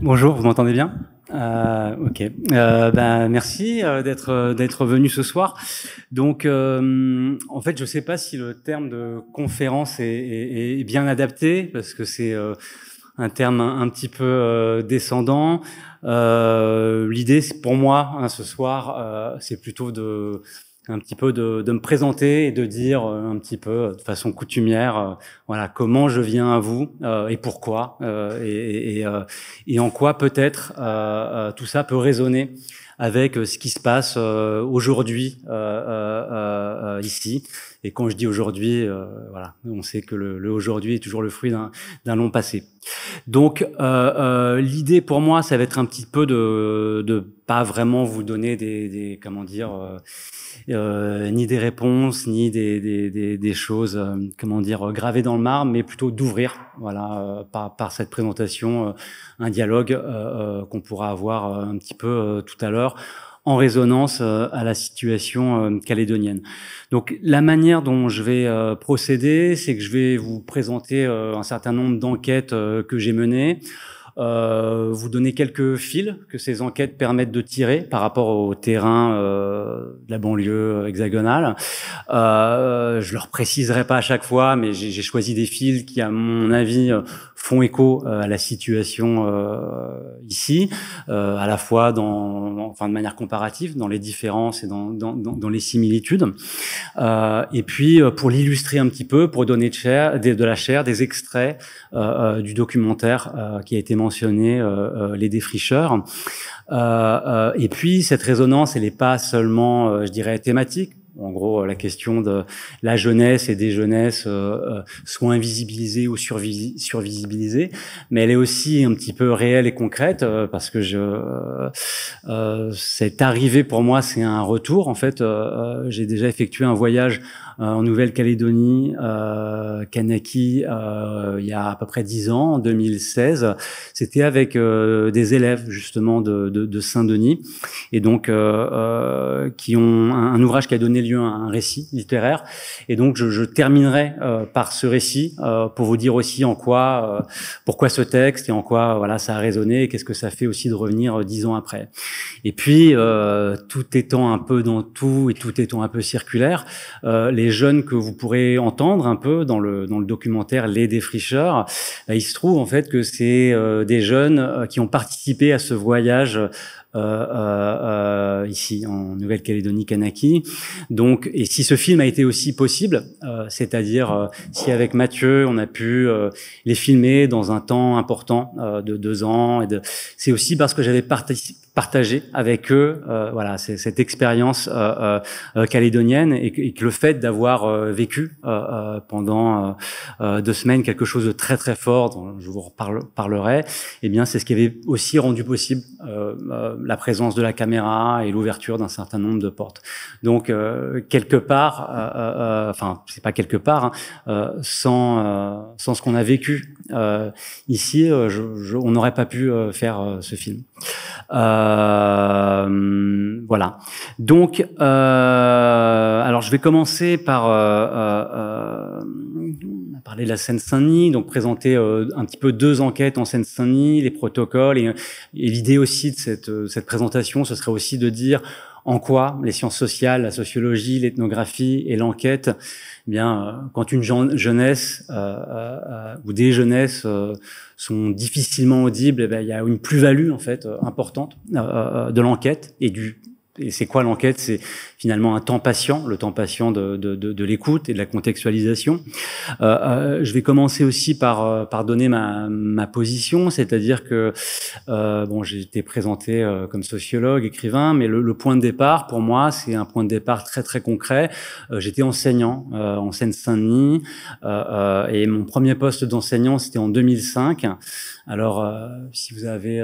Bonjour, vous m'entendez bien? Ok. Merci d'être venu ce soir. Donc, en fait, je ne sais pas si le terme de conférence est bien adapté parce que c'est un terme un petit peu descendant. L'idée, pour moi, hein, ce soir, c'est plutôt un petit peu de me présenter et de dire un petit peu de façon coutumière, voilà, comment je viens à vous et pourquoi et en quoi peut-être tout ça peut résonner avec ce qui se passe aujourd'hui ici. Et quand je dis aujourd'hui, voilà, on sait que le aujourd'hui est toujours le fruit d'un long passé. Donc, l'idée pour moi, ça va être un petit peu de pas vraiment vous donner comment dire, ni des réponses, ni des choses, comment dire, gravées dans le marbre, mais plutôt d'ouvrir, voilà, par cette présentation, un dialogue qu'on pourra avoir un petit peu tout à l'heure, en résonance à la situation calédonienne. Donc la manière dont je vais procéder, c'est que je vais vous présenter un certain nombre d'enquêtes que j'ai menées, vous donner quelques fils que ces enquêtes permettent de tirer par rapport au terrain de la banlieue hexagonale. Je leur préciserai pas à chaque fois, mais j'ai choisi des fils qui, à mon avis, font écho à la situation ici, à la fois de manière comparative, dans les différences et dans les similitudes. Et puis, pour l'illustrer un petit peu, pour donner de la chair, des extraits du documentaire qui a été mentionné, Les Défricheurs. Et puis, cette résonance, elle n'est pas seulement, je dirais, thématique. En gros, la question de la jeunesse et des jeunesses soit invisibilisées ou survisibilisées, mais elle est aussi un petit peu réelle et concrète parce que cette arrivée pour moi, c'est un retour. En fait, j'ai déjà effectué un voyage en Nouvelle-Calédonie, Kanaki, il y a à peu près 10 ans, en 2016. C'était avec des élèves justement de Saint-Denis, et donc qui ont un ouvrage qui a donné lieu à un récit littéraire. Et donc je terminerai par ce récit pour vous dire aussi en quoi, pourquoi ce texte et en quoi voilà ça a résonné et qu'est-ce que ça fait aussi de revenir 10 ans après. Et puis tout étant un peu dans tout et tout étant un peu circulaire, les jeunes que vous pourrez entendre un peu dans le documentaire Les Défricheurs, il se trouve en fait que c'est des jeunes qui ont participé à ce voyage ici en Nouvelle-Calédonie, Kanaki. Donc, et si ce film a été aussi possible, c'est-à-dire si avec Mathieu on a pu les filmer dans un temps important de 2 ans, c'est aussi parce que j'avais partagé avec eux voilà cette expérience calédonienne et que le fait d'avoir vécu pendant 2 semaines quelque chose de très très fort dont je vous reparlerai, eh bien c'est ce qui avait aussi rendu possible la présence de la caméra et l'ouverture d'un certain nombre de portes. Donc quelque part, enfin c'est pas quelque part, sans ce qu'on a vécu ici, on n'aurait pas pu faire ce film. Voilà. Donc, alors je vais commencer par parler de la Seine-Saint-Denis, donc présenter un petit peu 2 enquêtes en Seine-Saint-Denis, les protocoles, et l'idée aussi de cette présentation, ce serait aussi de dire en quoi les sciences sociales, la sociologie, l'ethnographie et l'enquête, eh bien, quand une jeunesse ou des jeunesses sont difficilement audibles, eh bien, il y a une plus-value en fait importante de l'enquête et c'est quoi l'enquête? C'est finalement un temps patient, le temps patient de l'écoute et de la contextualisation. Je vais commencer aussi par donner ma position, c'est-à-dire que bon, j'ai été présenté comme sociologue, écrivain, mais le point de départ pour moi, c'est un point de départ très très concret. J'étais enseignant en Seine-Saint-Denis et mon premier poste d'enseignant, c'était en 2005. Alors, si vous avez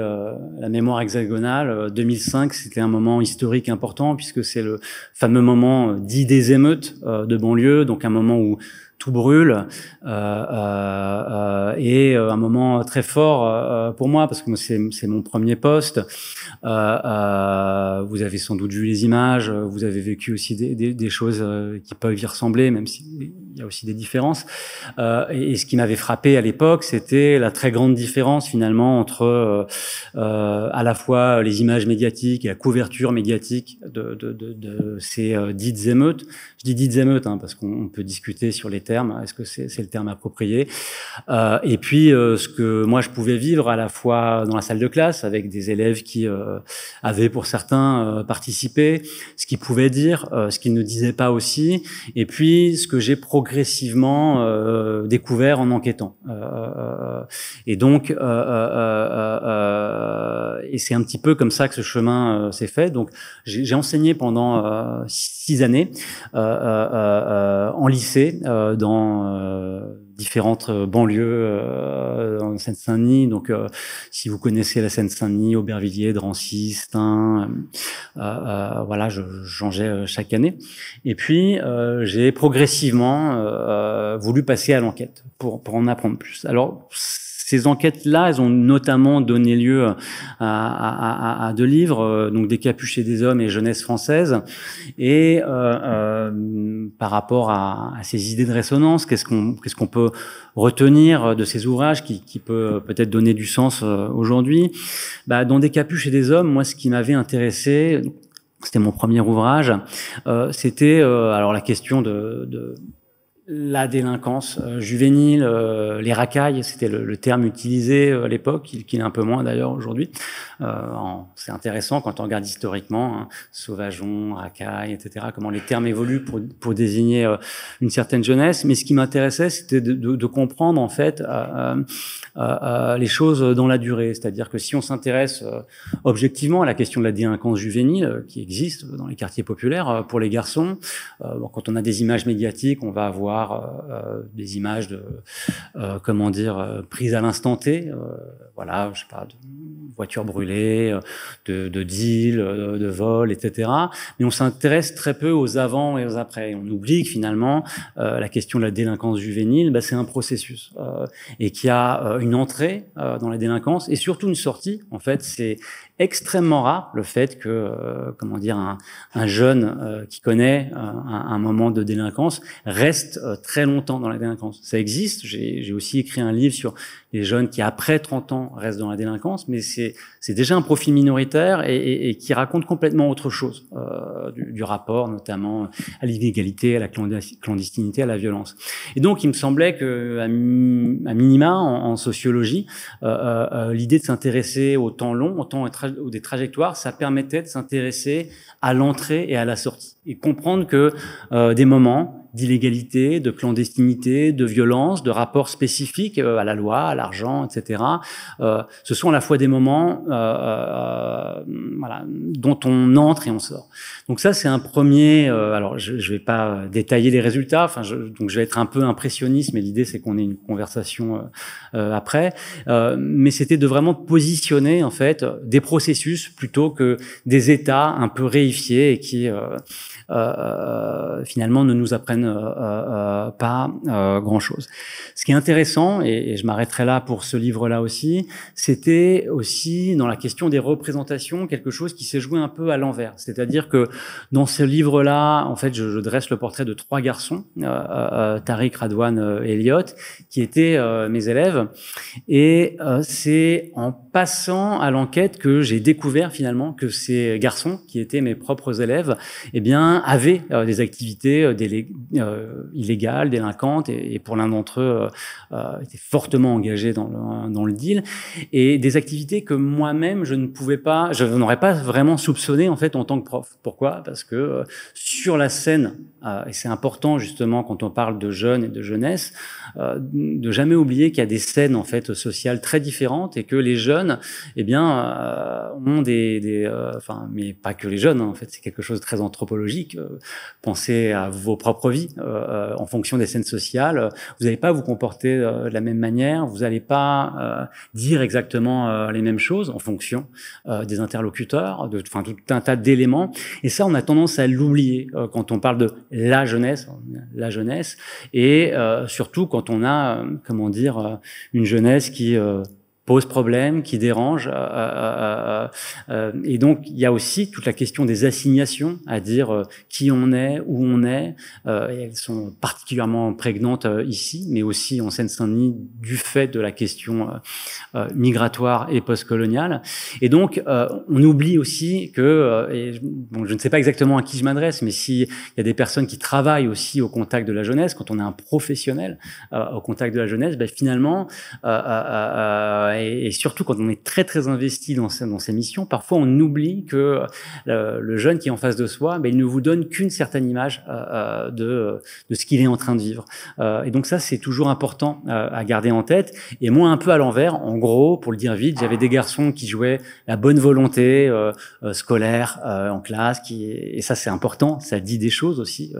la mémoire hexagonale, 2005, c'était un moment historique important puisque c'est le fameux moment dit des émeutes de banlieue, donc un moment où tout brûle et un moment très fort pour moi parce que c'est mon premier poste. Vous avez sans doute vu les images, vous avez vécu aussi des choses qui peuvent y ressembler, même si il y a aussi des différences. Et ce qui m'avait frappé à l'époque, c'était la très grande différence finalement entre à la fois les images médiatiques et la couverture médiatique de ces dites émeutes. Je dis dites émeutes parce qu'on peut discuter sur les termes. Est-ce que c'est le terme approprié? Et puis ce que moi je pouvais vivre à la fois dans la salle de classe avec des élèves qui avaient pour certains participé, ce qu'ils pouvaient dire, ce qu'ils ne disaient pas aussi, et puis ce que j'ai progressivement découvert en enquêtant. Et donc, et c'est un petit peu comme ça que ce chemin s'est fait. Donc, j'ai enseigné pendant 6 années en lycée dans différentes banlieues en Seine-Saint-Denis. Donc, si vous connaissez la Seine-Saint-Denis, Aubervilliers, Drancy, Stein, voilà, je changeais chaque année. Et puis, j'ai progressivement voulu passer à l'enquête pour en apprendre plus. Alors, ces enquêtes-là, elles ont notamment donné lieu à 2 livres, donc Des capuches et des hommes et Jeunesse française. Et par rapport à ces idées de résonance, qu'est-ce qu'on peut retenir de ces ouvrages qui peut peut-être donner du sens aujourd'hui? Dans Des capuches et des hommes, moi, ce qui m'avait intéressé, c'était mon premier ouvrage, c'était alors la question de la délinquance juvénile, les racailles, c'était le terme utilisé à l'époque, qui est un peu moins d'ailleurs aujourd'hui. C'est intéressant quand on regarde historiquement, sauvageon, racaille, etc., comment les termes évoluent pour désigner une certaine jeunesse. Mais ce qui m'intéressait, c'était de comprendre en fait les choses dans la durée. C'est-à-dire que si on s'intéresse objectivement à la question de la délinquance juvénile, qui existe dans les quartiers populaires pour les garçons, quand on a des images médiatiques, on va avoir des images de prises à l'instant T, voilà, je sais pas, de voitures brûlées, de deals, de vols, etc. Mais on s'intéresse très peu aux avant et aux après. On oublie que finalement la question de la délinquance juvénile, c'est un processus et qu'il y a une entrée dans la délinquance et surtout une sortie. En fait, c'est extrêmement rare le fait que un jeune qui connaît un moment de délinquance reste très longtemps dans la délinquance. Ça existe. J'ai aussi écrit un livre sur les jeunes qui après 30 ans restent dans la délinquance, mais c'est déjà un profil minoritaire et qui raconte complètement autre chose du rapport notamment à l'inégalité, à la clandestinité, à la violence. Et donc il me semblait que à minima en sociologie, l'idée de s'intéresser au temps long, au temps ou des trajectoires, ça permettait de s'intéresser à l'entrée et à la sortie et comprendre que des moments d'illégalité, de clandestinité, de violence, de rapports spécifiques à la loi, à l'argent, etc. Ce sont à la fois des moments dont on entre et on sort. Donc ça, c'est un premier... alors, je vais pas détailler les résultats, donc je vais être un peu impressionniste, mais l'idée, c'est qu'on ait une conversation après. Mais c'était de vraiment positionner, en fait, des processus plutôt que des états un peu réifiés et qui... finalement ne nous apprennent pas grand-chose. Ce qui est intéressant, et je m'arrêterai là pour ce livre-là aussi, c'était aussi dans la question des représentations quelque chose qui s'est joué un peu à l'envers. C'est-à-dire que dans ce livre-là, en fait, je dresse le portrait de 3 garçons, Tariq, Radwan, Elliot, qui étaient mes élèves, et c'est en passant à l'enquête que j'ai découvert finalement que ces garçons, qui étaient mes propres élèves, eh bien, avaient des activités illégales, délinquantes, et pour l'un d'entre eux, étaient fortement engagés dans le deal, et des activités que moi-même je n'aurais pas vraiment soupçonné en fait en tant que prof. Pourquoi? Parce que sur la scène, et c'est important justement quand on parle de jeunes et de jeunesse, de jamais oublier qu'il y a des scènes en fait sociales très différentes et que les jeunes, eh bien, ont mais pas que les jeunes, en fait, c'est quelque chose de très anthropologique. Pensez à vos propres vies en fonction des scènes sociales. Vous n'allez pas vous comporter de la même manière, vous n'allez pas dire exactement les mêmes choses en fonction des interlocuteurs, tout un tas d'éléments. Et ça, on a tendance à l'oublier quand on parle de la jeunesse, et surtout quand on a, une jeunesse qui pose problème, qui dérange. Et donc, il y a aussi toute la question des assignations, à dire qui on est, où on est. Et elles sont particulièrement prégnantes ici, mais aussi en Seine-Saint-Denis, du fait de la question migratoire et postcoloniale. Et donc, on oublie aussi que, bon, je ne sais pas exactement à qui je m'adresse, mais s'il y a des personnes qui travaillent aussi au contact de la jeunesse, quand on est un professionnel au contact de la jeunesse, ben, finalement, et surtout quand on est très très investi dans ces missions, parfois on oublie que le jeune qui est en face de soi, ben, il ne vous donne qu'une certaine image de ce qu'il est en train de vivre. Et donc ça, c'est toujours important à garder en tête. Et moi, un peu à l'envers, en gros, pour le dire vite, j'avais des garçons qui jouaient la bonne volonté scolaire en classe, et ça c'est important, ça dit des choses aussi.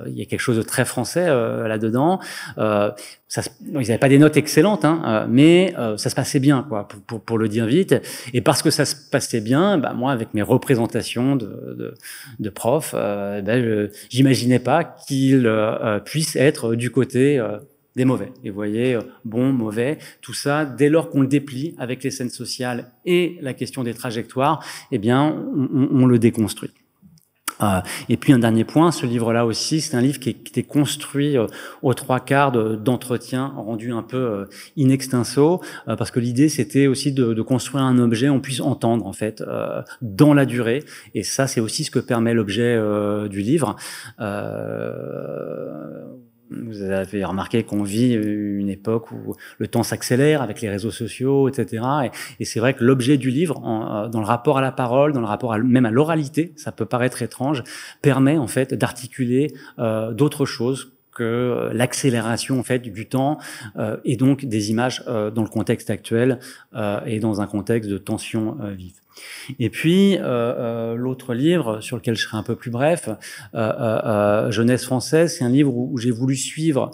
Il y a quelque chose de très français là-dedans. Ils n'avaient pas des notes excellentes, hein, mais ça se passait bien, quoi, pour le dire vite. Et parce que ça se passait bien, bah, moi, avec mes représentations de profs, j'imaginais pas qu'ils puissent être du côté des mauvais. Et vous voyez, bon, mauvais, tout ça, dès lors qu'on le déplie avec les scènes sociales et la question des trajectoires, eh bien, on le déconstruit. Et puis un dernier point, ce livre-là aussi, c'est un livre qui était construit aux 3/4 d'entretiens rendus un peu in extenso, parce que l'idée c'était aussi de construire un objet on puisse entendre en fait dans la durée. Et ça, c'est aussi ce que permet l'objet du livre. Vous avez remarqué qu'on vit une époque où le temps s'accélère avec les réseaux sociaux, etc. Et c'est vrai que l'objet du livre, dans le rapport à la parole, dans le rapport même à l'oralité, ça peut paraître étrange, permet en fait d'articuler d'autres choses que l'accélération en fait du temps et donc des images dans le contexte actuel et dans un contexte de tension vive. Et puis l'autre livre sur lequel je serai un peu plus bref, Jeunesse française, c'est un livre où j'ai voulu suivre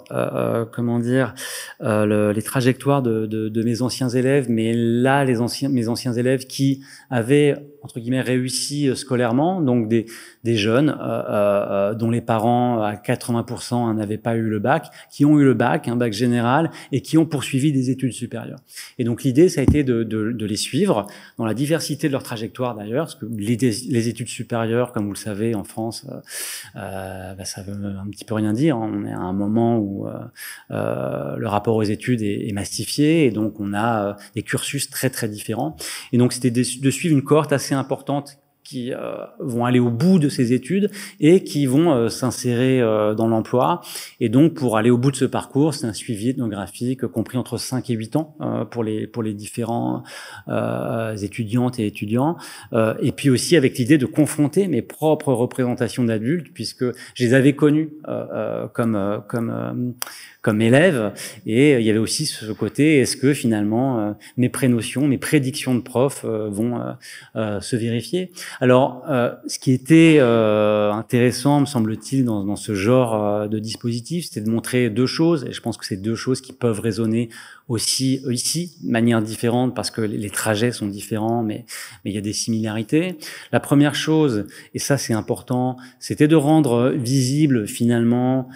les trajectoires de mes anciens élèves, mais là mes anciens élèves qui avaient entre guillemets réussi scolairement, donc des jeunes dont les parents à 80% n'avaient pas eu le bac, qui ont eu le bac, un bac général, et qui ont poursuivi des études supérieures. Et donc l'idée, ça a été de les suivre dans la diversité de leur trajectoire d'ailleurs, parce que les études supérieures, comme vous le savez, en France, ça veut un petit peu rien dire. On est à un moment où le rapport aux études est massifié, et donc on a des cursus très très différents. Et donc c'était de suivre une cohorte assez importante qui vont aller au bout de ces études et qui vont s'insérer dans l'emploi. Et donc, pour aller au bout de ce parcours, c'est un suivi ethnographique compris entre 5 et 8 ans pour les différents étudiantes et étudiants. Et puis aussi avec l'idée de confronter mes propres représentations d'adultes, puisque je les avais connus comme élève, et il y avait aussi ce côté, est-ce que finalement mes prénotions, mes prédictions de prof vont se vérifier. Alors, ce qui était intéressant, me semble-t-il, dans ce genre de dispositif, c'était de montrer deux choses, et je pense que c'est deux choses qui peuvent résonner aussi ici, de manière différente, parce que les trajets sont différents, mais il y a des similarités. La première chose, et ça c'est important, c'était de rendre visible finalement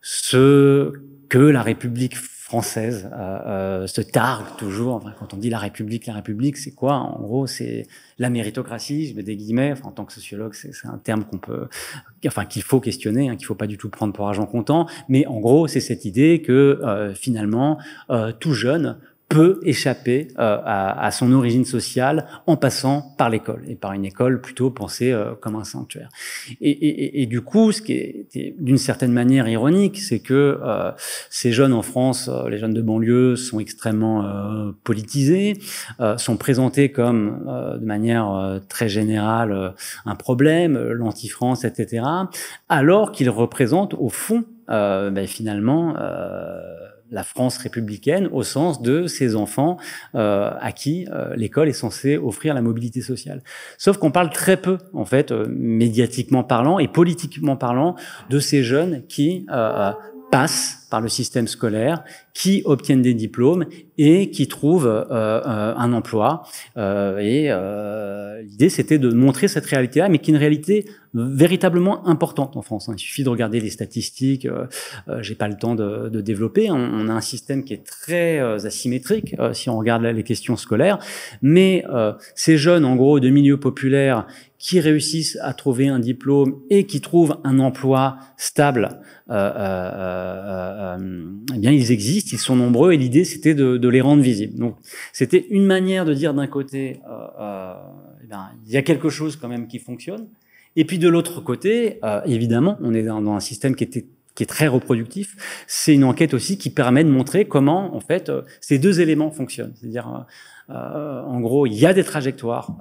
ce que la République française se targue toujours. Enfin, quand on dit la République, c'est quoi? En gros, c'est la méritocratie, je mets des guillemets. Enfin, en tant que sociologue, c'est un terme qu'il faut questionner, qu'il faut pas du tout prendre pour argent comptant. Mais en gros, c'est cette idée que finalement, tout jeune peut échapper à son origine sociale en passant par l'école, et par une école plutôt pensée comme un sanctuaire. Et du coup, ce qui est d'une certaine manière ironique, c'est que ces jeunes en France, les jeunes de banlieue, sont extrêmement politisés, sont présentés comme de manière très générale un problème, l'anti-France, etc., alors qu'ils représentent au fond finalement la France républicaine au sens de ces enfants à qui l'école est censée offrir la mobilité sociale. Sauf qu'on parle très peu, en fait, médiatiquement parlant et politiquement parlant, de ces jeunes qui passent par le système scolaire, qui obtiennent des diplômes et qui trouvent un emploi. L'idée, c'était de montrer cette réalité-là, mais qui est une réalité véritablement importante en France. Il suffit de regarder les statistiques. J'ai pas le temps de développer. On a un système qui est très asymétrique si on regarde les questions scolaires. Mais ces jeunes, en gros, de milieux populaires, qui réussissent à trouver un diplôme et qui trouvent un emploi stable, eh bien, ils existent, ils sont nombreux, et l'idée, c'était de les rendre visibles. Donc, c'était une manière de dire d'un côté, eh bien, il y a quelque chose quand même qui fonctionne, et puis de l'autre côté, évidemment, on est dans un système qui est très reproductif. C'est une enquête aussi qui permet de montrer comment, en fait, ces deux éléments fonctionnent. C'est-à-dire, en gros, il y a des trajectoires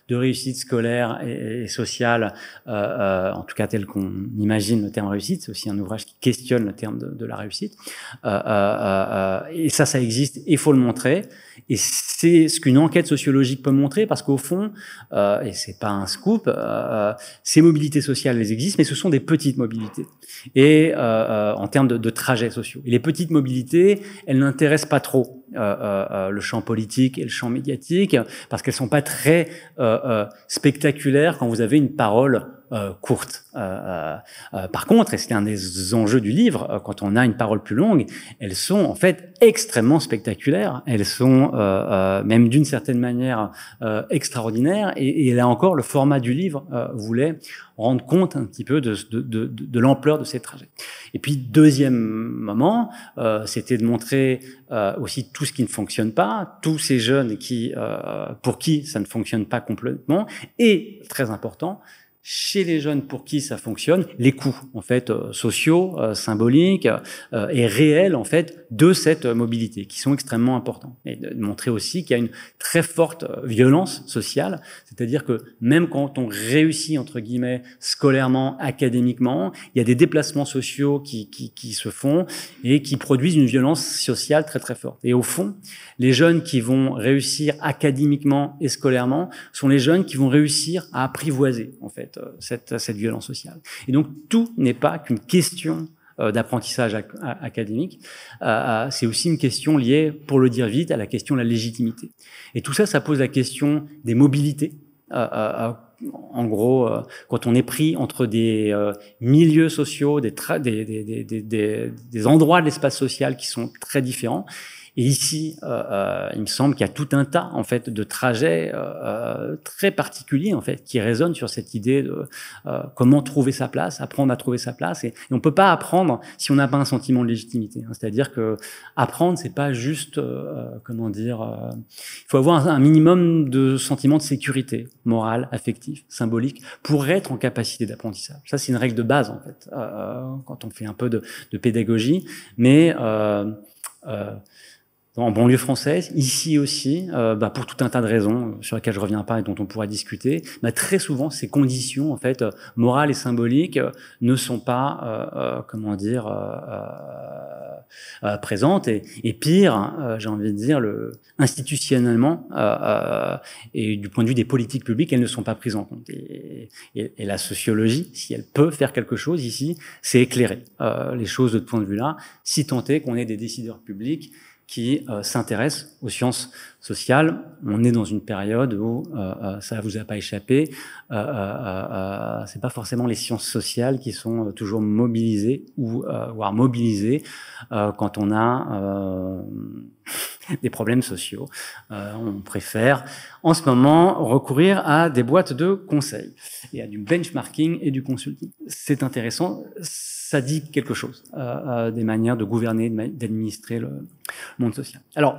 de réussite scolaire et sociale, en tout cas tel qu'on imagine le terme réussite. C'est aussi un ouvrage qui questionne le terme de la réussite. Et ça existe, et il faut le montrer. Et c'est ce qu'une enquête sociologique peut montrer, parce qu'au fond, et c'est pas un scoop, ces mobilités sociales, elles existent, mais ce sont des petites mobilités. Et en termes de trajets sociaux. Et les petites mobilités, elles n'intéressent pas trop le champ politique et le champ médiatique, parce qu'elles sont pas très spectaculaires quand vous avez une parole courte. Par contre, et c'est un des enjeux du livre, quand on a une parole plus longue, elles sont en fait extrêmement spectaculaires. Elles sont même d'une certaine manière extraordinaires. Et là encore, le format du livre voulait rendre compte un petit peu de l'ampleur de ces trajets. Et puis, deuxième moment, c'était de montrer aussi tout ce qui ne fonctionne pas, tous ces jeunes pour qui ça ne fonctionne pas complètement, et très important, chez les jeunes pour qui ça fonctionne, les coûts en fait sociaux, symboliques et réels en fait de cette mobilité, qui sont extrêmement importants. Et de montrer aussi qu'il y a une très forte violence sociale, c'est-à-dire que même quand on réussit entre guillemets scolairement, académiquement, il y a des déplacements sociaux qui se font et qui produisent une violence sociale très très forte. Et au fond, les jeunes qui vont réussir académiquement et scolairement sont les jeunes qui vont réussir à apprivoiser en fait cette violence sociale. Et donc tout n'est pas qu'une question d'apprentissage académique, c'est aussi une question liée, pour le dire vite, à la question de la légitimité. Et tout ça, ça pose la question des mobilités. En gros, quand on est pris entre des milieux sociaux, des endroits de l'espace social qui sont très différents. Et ici, il me semble qu'il y a tout un tas en fait de trajets très particuliers en fait qui résonnent sur cette idée de comment trouver sa place, apprendre à trouver sa place. Et on peut pas apprendre si on n'a pas un sentiment de légitimité. C'est-à-dire que apprendre, c'est pas juste il faut avoir un minimum de sentiment de sécurité morale, affectif, symbolique pour être en capacité d'apprentissage. Ça, c'est une règle de base en fait quand on fait un peu de pédagogie, mais en banlieue française, ici aussi, pour tout un tas de raisons sur lesquelles je reviens pas et dont on pourra discuter, très souvent ces conditions en fait morales et symboliques ne sont pas présentes et pire, j'ai envie de dire institutionnellement et du point de vue des politiques publiques, elles ne sont pas prises en compte. Et la sociologie, si elle peut faire quelque chose ici, c'est éclairer les choses de ce point de vue-là, si tant est qu'on ait des décideurs publics qui s'intéressent aux sciences sociales. On est dans une période où, ça vous a pas échappé, c'est pas forcément les sciences sociales qui sont toujours mobilisées ou voire mobilisées quand on a des problèmes sociaux. On préfère en ce moment recourir à des boîtes de conseils et à du benchmarking et du consulting. C'est intéressant, ça dit quelque chose des manières de gouverner, d'administrer le monde social. Alors,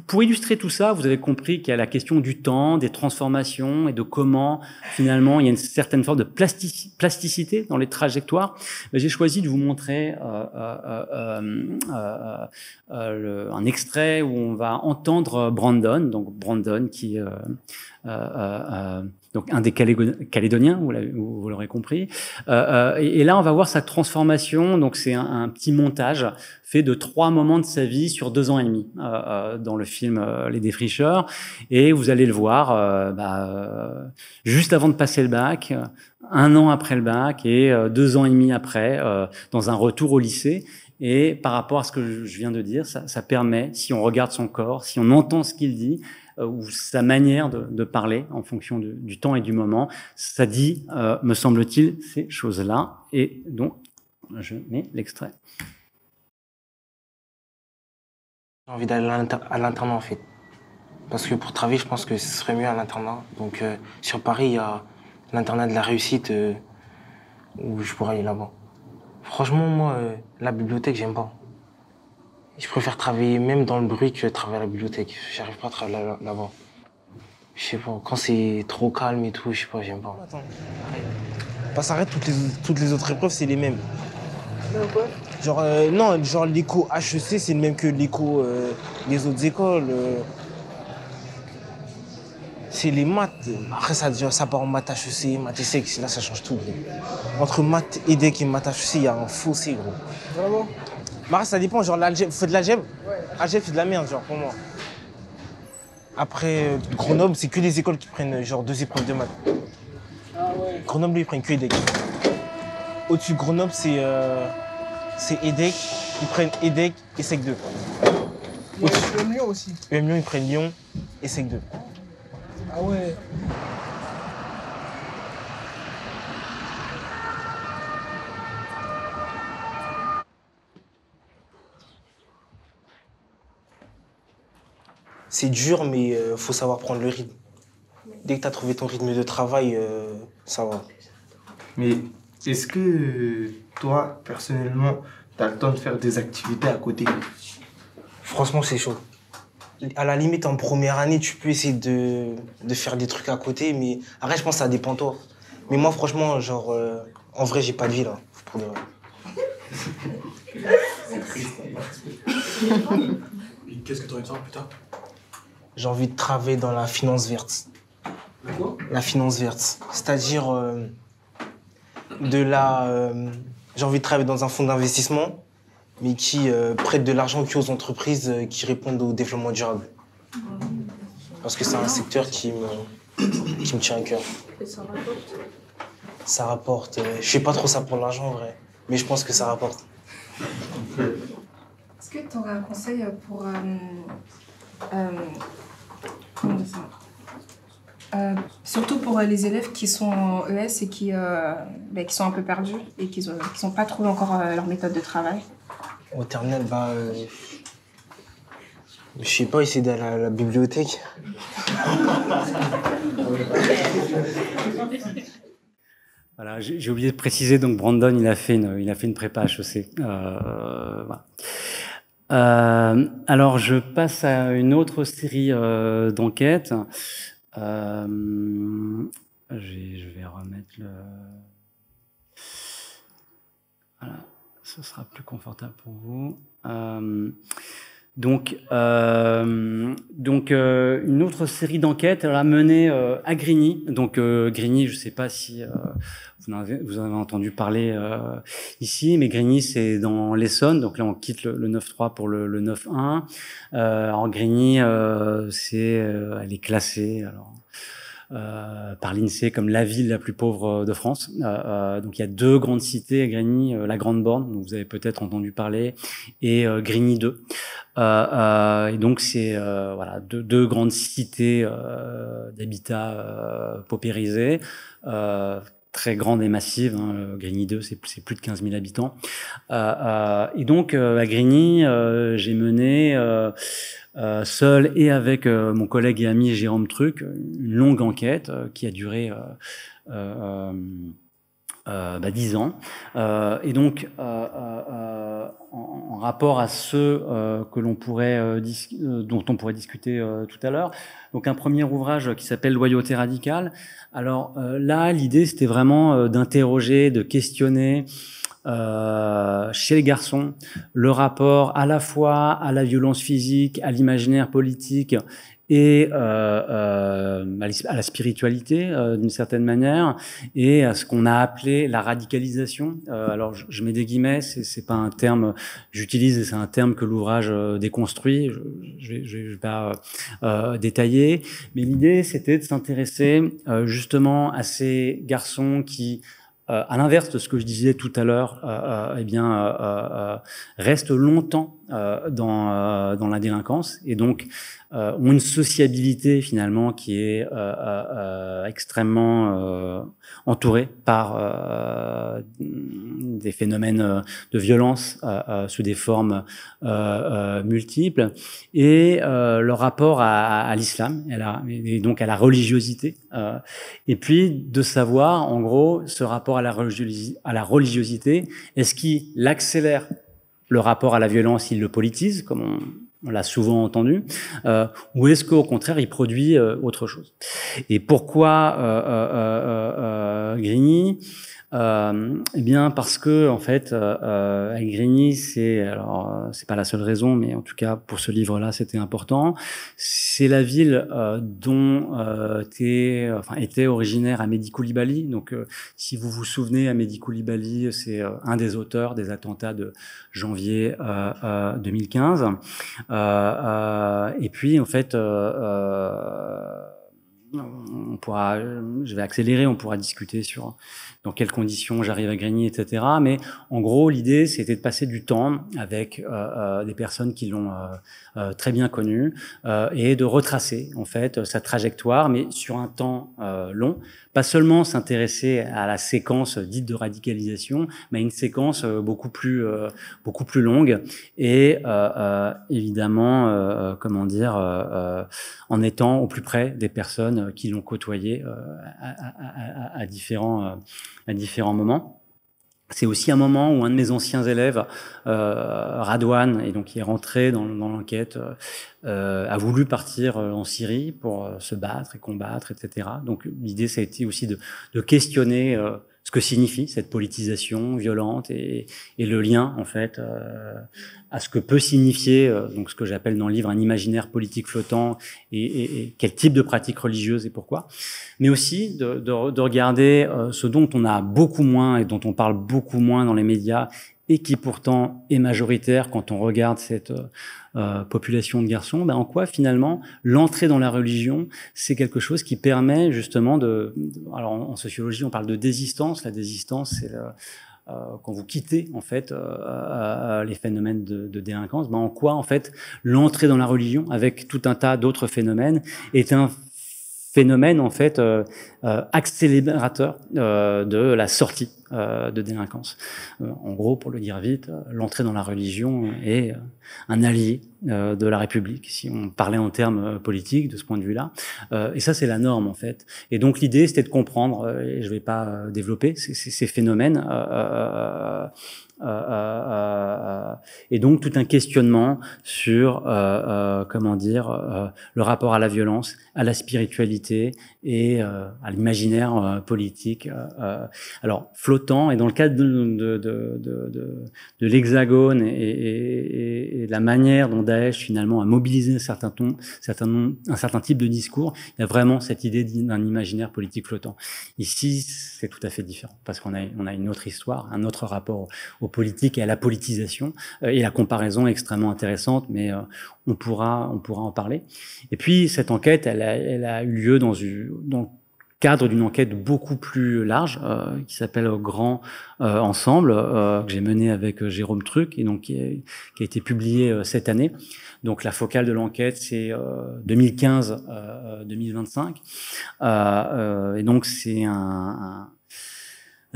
pour illustrer tout ça, vous avez compris qu'il y a la question du temps, des transformations et de comment, finalement, il y a une certaine forme de plasticité dans les trajectoires. J'ai choisi de vous montrer un extrait où on va entendre Brandon, donc Brandon qui donc un des Calédoniens, vous l'aurez compris. Et là, on va voir sa transformation. Donc c'est un petit montage fait de 3 moments de sa vie sur 2 ans et demi dans le film Les Défricheurs. Et vous allez le voir juste avant de passer le bac, 1 an après le bac et 2 ans et demi après, dans un retour au lycée. Et par rapport à ce que je viens de dire, ça permet, si on regarde son corps, si on entend ce qu'il dit, ou sa manière de parler en fonction du temps et du moment, ça dit, me semble-t-il, ces choses-là. Et donc, je mets l'extrait. J'ai envie d'aller à l'internat en fait. Parce que pour travailler, je pense que ce serait mieux à l'internat. Donc sur Paris, il y a l'internat de la réussite où je pourrais aller là-bas. Franchement, moi, la bibliothèque, j'aime pas. Je préfère travailler même dans le bruit que travailler à la bibliothèque. J'arrive pas à travailler là-bas. Je sais pas, quand c'est trop calme et tout, je sais pas, j'aime pas. Attends, arrête. Arrête, toutes les autres épreuves, c'est les mêmes. Genre, non, genre l'éco HEC, c'est le même que l'éco des autres écoles. C'est les maths. Après, ça part en maths HEC, maths ESSEC, là, ça change tout, gros. Entre maths EDEC et maths HEC, il y a un fossé, gros. Vraiment? Bah, ça dépend, genre, l'algèbre, vous faites de l'algèbre? Ouais. Algèbre, c'est de la merde, genre, pour moi. Après, Grenoble, c'est que les écoles qui prennent, genre, 2 épreuves de maths. Ah ouais. Grenoble, lui, ils prennent que EDEC. Au-dessus de Grenoble, c'est EDEC, ils prennent EDEC et SEC 2. Et Lyon aussi. Lyon, ils prennent Lyon et SEC 2. Ah ouais. C'est dur, mais faut savoir prendre le rythme. Dès que tu as trouvé ton rythme de travail, ça va. Mais est-ce que toi, personnellement, tu as le temps de faire des activités à côté? Franchement, c'est chaud. À la limite, en première année, tu peux essayer de faire des trucs à côté, mais après, je pense que ça dépend de toi. Mais moi, franchement, genre, en vrai, j'ai pas de vie, là, pour de vrai. Et qu'est-ce que tu aurais besoin plus tard? J'ai envie de travailler dans la finance verte. Quoi? La finance verte. C'est-à-dire, j'ai envie de travailler dans un fonds d'investissement, mais qui prête de l'argent aux entreprises qui répondent au développement durable. Parce que c'est un secteur qui me tient à cœur. Et ça rapporte? Ça rapporte. Je fais pas trop ça pour l'argent, en vrai, mais je pense que ça rapporte. Est-ce que tu aurais un conseil pour... comment dire ça? Surtout pour les élèves qui sont en ES et qui sont un peu perdus et qui sont pas trouvé encore leur méthode de travail. Au terminal, je sais pas, essayer d'aller à la bibliothèque. Voilà, j'ai oublié de préciser, donc Brandon, il a fait une prépa HEC. Voilà. Alors, je passe à une autre série d'enquêtes. Je vais remettre le... Voilà, ce sera plus confortable pour vous. Donc, une autre série d'enquêtes, elle a mené à Grigny. Donc, Grigny, je ne sais pas si vous en avez entendu parler ici, mais Grigny, c'est dans l'Essonne. Donc là, on quitte le 9-3 pour le 9-1. Alors, Grigny, elle est classée. Alors, par l'INSEE comme la ville la plus pauvre de France. Donc il y a 2 grandes cités à Grigny, la Grande Borne, dont vous avez peut-être entendu parler, et Grigny 2. Et donc c'est voilà deux grandes cités d'habitat paupérisés, très grande et massive. Grigny 2, c'est plus de 15 000 habitants. Et donc à Grigny, j'ai mené seul et avec mon collègue et ami Jérôme Truc, une longue enquête qui a duré 10 ans. Et donc, en rapport à ceux que l'on pourrait dont on pourrait discuter tout à l'heure, donc un premier ouvrage qui s'appelle Loyauté radicale. Alors là, l'idée, c'était vraiment d'interroger, de questionner chez les garçons le rapport à la fois à la violence physique, à l'imaginaire politique et à la spiritualité d'une certaine manière, et à ce qu'on a appelé la radicalisation. Alors je mets des guillemets, c'est pas un terme j'utilise, c'est un terme que l'ouvrage déconstruit. Je vais pas détailler, mais l'idée c'était de s'intéresser justement à ces garçons qui à l'inverse de ce que je disais tout à l'heure, restent longtemps dans la délinquance et donc ont une sociabilité finalement qui est extrêmement entourée par des phénomènes de violence sous des formes multiples et leur rapport à l'islam et donc à la religiosité et puis de savoir en gros ce rapport à la religiosité, est-ce qu'il accélère le rapport à la violence, il le politise, comme on l'a souvent entendu, ou est-ce qu'au contraire, il produit autre chose? Et pourquoi Grigny? Eh bien parce que en fait Grigny c'est pas la seule raison, mais en tout cas pour ce livre-là c'était important. C'est la ville dont était originaire Amédi Coulibaly. Donc si vous vous souvenez, Amédi Coulibaly c'est un des auteurs des attentats de janvier 2015. Et puis en fait je vais accélérer, on pourra discuter sur dans quelles conditions j'arrive à Grigny, etc. Mais en gros, l'idée, c'était de passer du temps avec des personnes qui l'ont très bien connu et de retracer en fait sa trajectoire, mais sur un temps long. Pas seulement s'intéresser à la séquence dite de radicalisation, mais à une séquence beaucoup plus longue et évidemment, en étant au plus près des personnes qui l'ont côtoyé à différents moments. C'est aussi un moment où un de mes anciens élèves, Radouane, et donc qui est rentré dans l'enquête, a voulu partir en Syrie pour se battre et combattre, etc. Donc l'idée, ça a été aussi de questionner ce que signifie cette politisation violente et le lien en fait à ce que peut signifier donc ce que j'appelle dans le livre un imaginaire politique flottant et quel type de pratique religieuse et pourquoi, mais aussi de regarder ce dont on a beaucoup moins et dont on parle beaucoup moins dans les médias et qui pourtant est majoritaire quand on regarde cette population de garçons, en quoi finalement l'entrée dans la religion, c'est quelque chose qui permet justement alors en sociologie on parle de désistance. La désistance, c'est quand vous quittez en fait les phénomènes de délinquance, en quoi en fait l'entrée dans la religion avec tout un tas d'autres phénomènes est un phénomène en fait accélérateur de la sortie de délinquance. En gros, pour le dire vite, l'entrée dans la religion est un allié de la République, si on parlait en termes politiques de ce point de vue-là. Et ça, c'est la norme en fait. Et donc l'idée, c'était de comprendre, et je ne vais pas développer ces phénomènes. Et donc tout un questionnement sur le rapport à la violence, à la spiritualité et à l'imaginaire politique. Alors flottant, et dans le cadre de l'Hexagone et de la manière dont Daesh finalement a mobilisé un certain type de discours, il y a vraiment cette idée d'un imaginaire politique flottant. Ici, c'est tout à fait différent parce qu'on a une autre histoire, un autre rapport aux politiques et à la politisation, et la comparaison est extrêmement intéressante, mais on pourra en parler. Et puis cette enquête, elle a eu lieu dans le cadre d'une enquête beaucoup plus large qui s'appelle Grand Ensemble, que j'ai menée avec Jérôme Truc et donc qui a été publiée cette année. Donc la focale de l'enquête, c'est 2015-2025, et donc c'est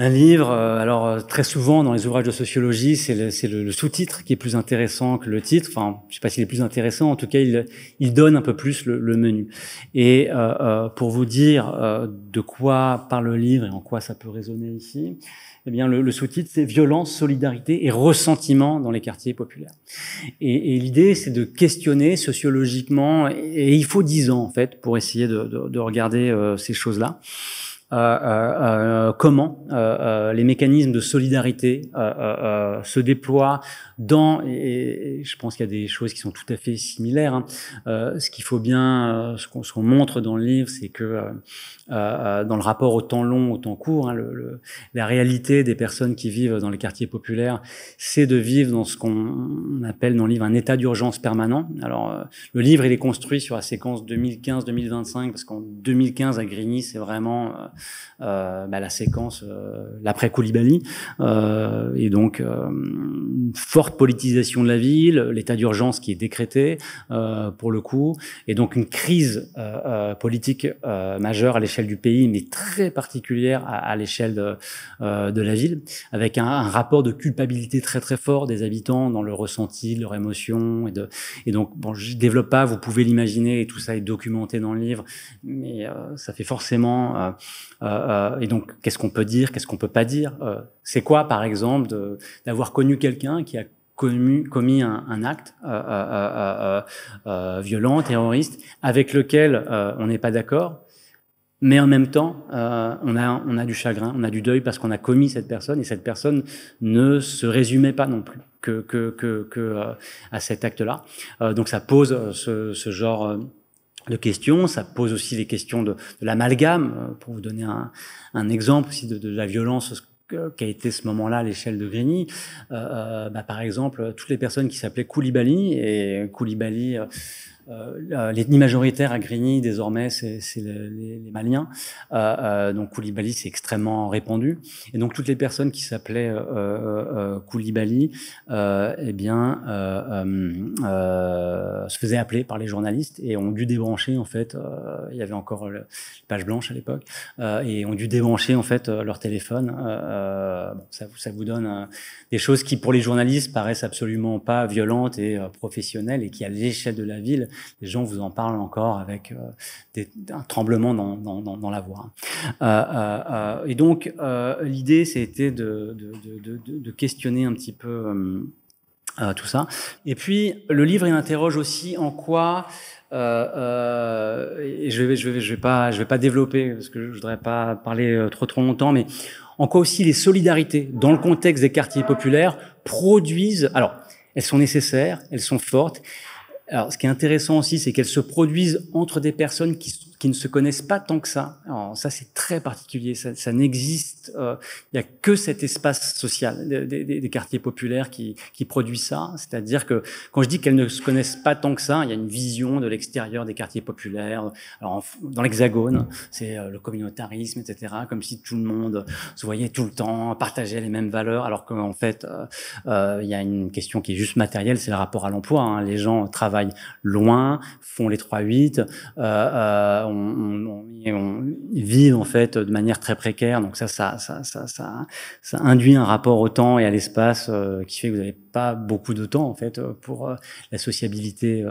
un livre, alors très souvent dans les ouvrages de sociologie, c'est le sous-titre qui est plus intéressant que le titre. Enfin, je sais pas s'il est plus intéressant. En tout cas, il donne un peu plus le menu. Et pour vous dire de quoi parle le livre et en quoi ça peut résonner ici, eh bien le sous-titre c'est violence, solidarité et ressentiment dans les quartiers populaires. Et l'idée c'est de questionner sociologiquement, et il faut 10 ans en fait pour essayer de regarder ces choses-là. comment les mécanismes de solidarité se déploient dans, et je pense qu'il y a des choses qui sont tout à fait similaires, hein. Ce qu'il faut bien, ce qu'on montre dans le livre, c'est que dans le rapport au temps long, au temps court, hein, la réalité des personnes qui vivent dans les quartiers populaires, c'est de vivre dans ce qu'on appelle dans le livre un état d'urgence permanent. Alors, le livre, il est construit sur la séquence 2015-2025, parce qu'en 2015, à Grigny, c'est vraiment la séquence l'après Koulibaly, et donc une forte politisation de la ville, l'état d'urgence qui est décrété pour le coup, et donc une crise politique majeure à l'échelle du pays, mais très particulière à l'échelle de la ville, avec un rapport de culpabilité très très fort des habitants dans le ressenti, leur émotion, et donc bon, je développe pas, vous pouvez l'imaginer, et tout ça est documenté dans le livre, mais ça fait forcément et donc qu'est-ce qu'on peut dire, qu'est-ce qu'on peut pas dire, c'est quoi par exemple d'avoir connu quelqu'un qui a commis un acte violent, terroriste, avec lequel on n'est pas d'accord, mais en même temps, on a du chagrin, on a du deuil parce qu'on a commis cette personne, et cette personne ne se résumait pas non plus que à cet acte-là. Donc ça pose ce genre de questions, ça pose aussi les questions de l'amalgame, pour vous donner un exemple aussi de la violence qu'a été ce moment-là à l'échelle de Grigny. Par exemple, toutes les personnes qui s'appelaient Koulibaly, et Koulibaly, l'ethnie majoritaire à Grigny, désormais, c'est les Maliens. Donc Koulibaly, c'est extrêmement répandu. Et donc toutes les personnes qui s'appelaient Koulibaly, se faisaient appeler par les journalistes et ont dû débrancher, en fait, il y avait encore les pages blanches à l'époque, et ont dû débrancher, en fait, leur téléphone. Ça vous donne des choses qui, pour les journalistes, paraissent absolument pas violentes et professionnelles, et qui, à l'échelle de la ville, les gens vous en parlent encore avec un tremblement dans la voix. Et donc, l'idée, c'était de questionner un petit peu tout ça. Et puis, le livre, il interroge aussi en quoi... et je vais pas développer, parce que je voudrais pas parler trop longtemps, mais en quoi aussi les solidarités, dans le contexte des quartiers populaires, produisent... Alors, elles sont nécessaires, elles sont fortes. Alors, ce qui est intéressant aussi, c'est qu'elles se produisent entre des personnes qui ne se connaissent pas tant que ça. Alors, ça, c'est très particulier. Ça n'existe. Il n'y a que cet espace social des quartiers populaires qui produit ça. C'est-à-dire que quand je dis qu'elles ne se connaissent pas tant que ça, il y a une vision de l'extérieur des quartiers populaires. Alors, dans l'Hexagone, c'est le communautarisme, etc. Comme si tout le monde se voyait tout le temps, partageait les mêmes valeurs. Alors qu'en fait, il y a une question qui est juste matérielle, c'est le rapport à l'emploi, hein. Les gens travaillent loin, font les 3-8, ils vivent en fait de manière très précaire. Donc ça induit un rapport au temps et à l'espace qui fait que vous n'avez pas beaucoup de temps en fait pour la sociabilité